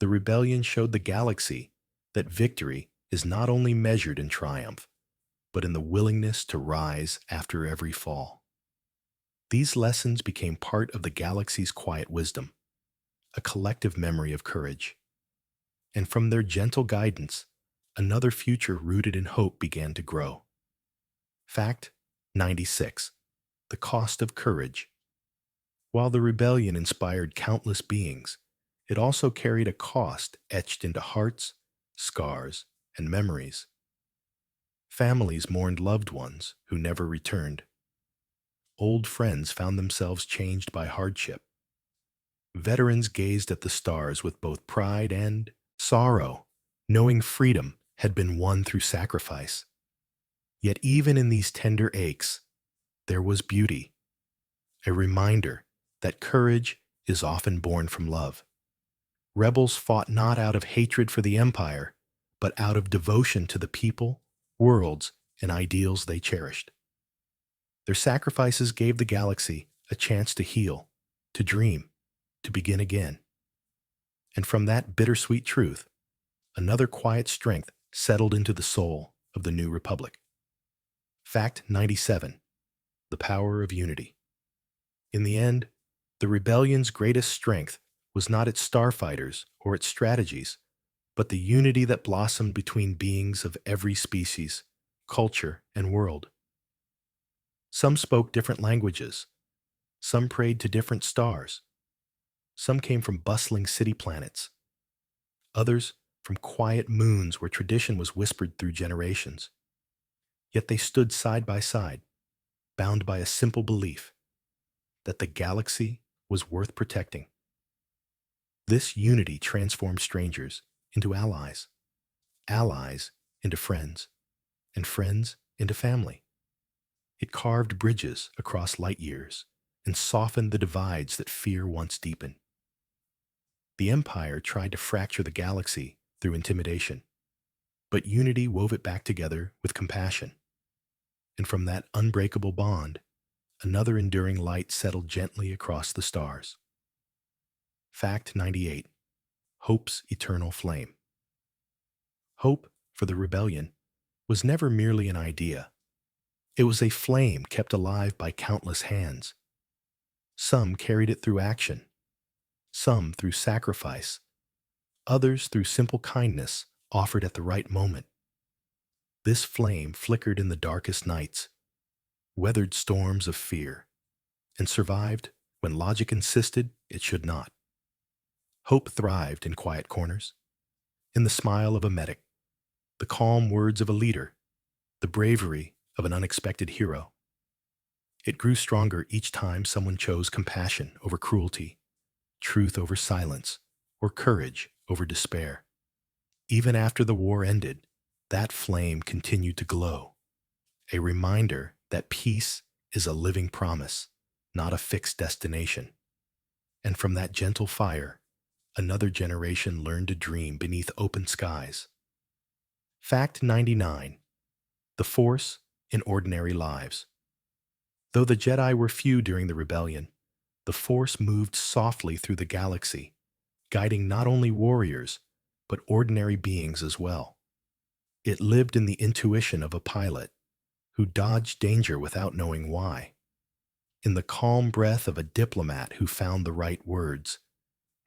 The rebellion showed the galaxy that victory is not only measured in triumph, but in the willingness to rise after every fall. These lessons became part of the galaxy's quiet wisdom, a collective memory of courage. And from their gentle guidance, another future rooted in hope began to grow. Fact 96. The cost of courage. While the rebellion inspired countless beings, it also carried a cost etched into hearts, scars, and memories. Families mourned loved ones who never returned. Old friends found themselves changed by hardship. Veterans gazed at the stars with both pride and sorrow, knowing freedom had been won through sacrifice. Yet even in these tender aches, there was beauty, a reminder that courage is often born from love. Rebels fought not out of hatred for the Empire, but out of devotion to the people, worlds, and ideals they cherished. Their sacrifices gave the galaxy a chance to heal, to dream, to begin again. And from that bittersweet truth, another quiet strength settled into the soul of the new republic. Fact 97. The power of unity. In the end, the rebellion's greatest strength was not its starfighters or its strategies, but the unity that blossomed between beings of every species, culture, and world. Some spoke different languages. Some prayed to different stars. Some came from bustling city planets. Others from quiet moons where tradition was whispered through generations. Yet they stood side by side, bound by a simple belief that the galaxy was worth protecting. This unity transformed strangers into allies, allies into friends, and friends into family. It carved bridges across light years and softened the divides that fear once deepened. The Empire tried to fracture the galaxy through intimidation, but unity wove it back together with compassion. And from that unbreakable bond, another enduring light settled gently across the stars. Fact 98. Hope's eternal flame. Hope for the rebellion was never merely an idea. It was a flame kept alive by countless hands. Some carried it through action, some through sacrifice, others through simple kindness offered at the right moment. This flame flickered in the darkest nights, weathered storms of fear, and survived when logic insisted it should not. Hope thrived in quiet corners, in the smile of a medic, the calm words of a leader, the bravery of an unexpected hero. It grew stronger each time someone chose compassion over cruelty, truth over silence, or courage over despair. Even after the war ended, that flame continued to glow, a reminder that peace is a living promise, not a fixed destination. And from that gentle fire, another generation learned to dream beneath open skies. Fact 99. The Force in ordinary lives. Though the Jedi were few during the rebellion, the Force moved softly through the galaxy, guiding not only warriors, but ordinary beings as well. It lived in the intuition of a pilot who dodged danger without knowing why, in the calm breath of a diplomat who found the right words,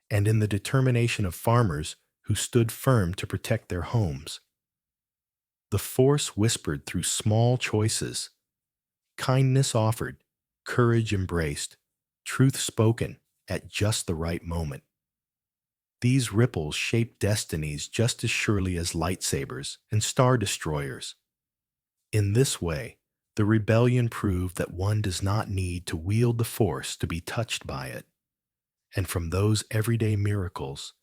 and in the determination of farmers who stood firm to protect their homes. The Force whispered through small choices, kindness offered, courage embraced, truth spoken at just the right moment. These ripples shaped destinies just as surely as lightsabers and star destroyers. In this way, the rebellion proved that one does not need to wield the Force to be touched by it. And from those everyday miracles,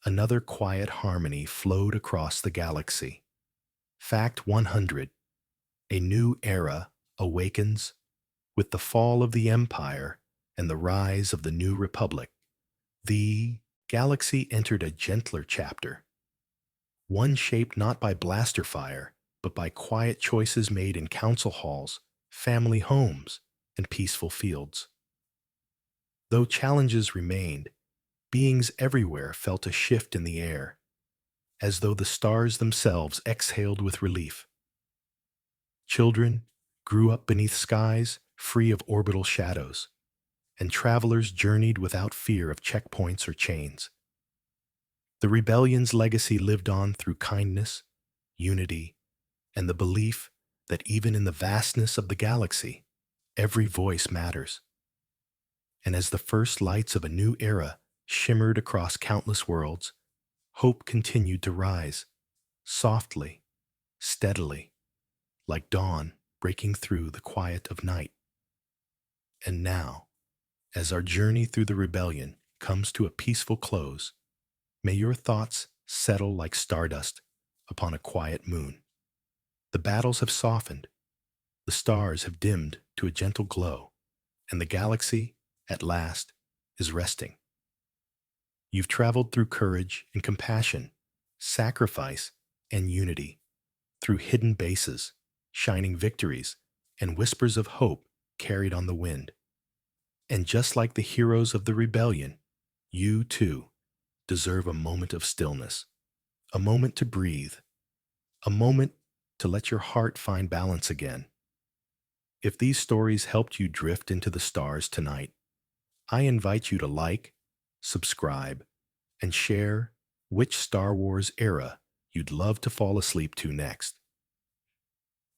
another quiet harmony flowed across the galaxy. Fact 100. A new era awakens with the fall of the Empire and the rise of the new Republic. The galaxy entered a gentler chapter, one shaped not by blaster fire, but by quiet choices made in council halls, family homes, and peaceful fields. Though challenges remained, beings everywhere felt a shift in the air, as though the stars themselves exhaled with relief. Children grew up beneath skies free of orbital shadows, and travelers journeyed without fear of checkpoints or chains. The rebellion's legacy lived on through kindness, unity, and the belief that even in the vastness of the galaxy, every voice matters. And as the first lights of a new era shimmered across countless worlds, hope continued to rise, softly, steadily, like dawn breaking through the quiet of night. And now, as our journey through the rebellion comes to a peaceful close, may your thoughts settle like stardust upon a quiet moon. The battles have softened, the stars have dimmed to a gentle glow, and the galaxy, at last, is resting. You've traveled through courage and compassion, sacrifice and unity, through hidden bases, shining victories, and whispers of hope carried on the wind. And just like the heroes of the rebellion, you, too, deserve a moment of stillness, a moment to breathe, a moment to let your heart find balance again. If these stories helped you drift into the stars tonight, I invite you to like, subscribe, and share which Star Wars era you'd love to fall asleep to next.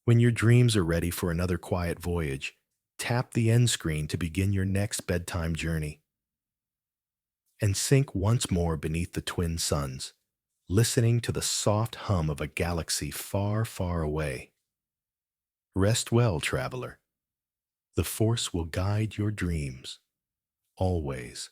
When your dreams are ready for another quiet voyage, tap the end screen to begin your next bedtime journey. And sink once more beneath the twin suns, listening to the soft hum of a galaxy far, far away. Rest well, traveler. The Force will guide your dreams, always.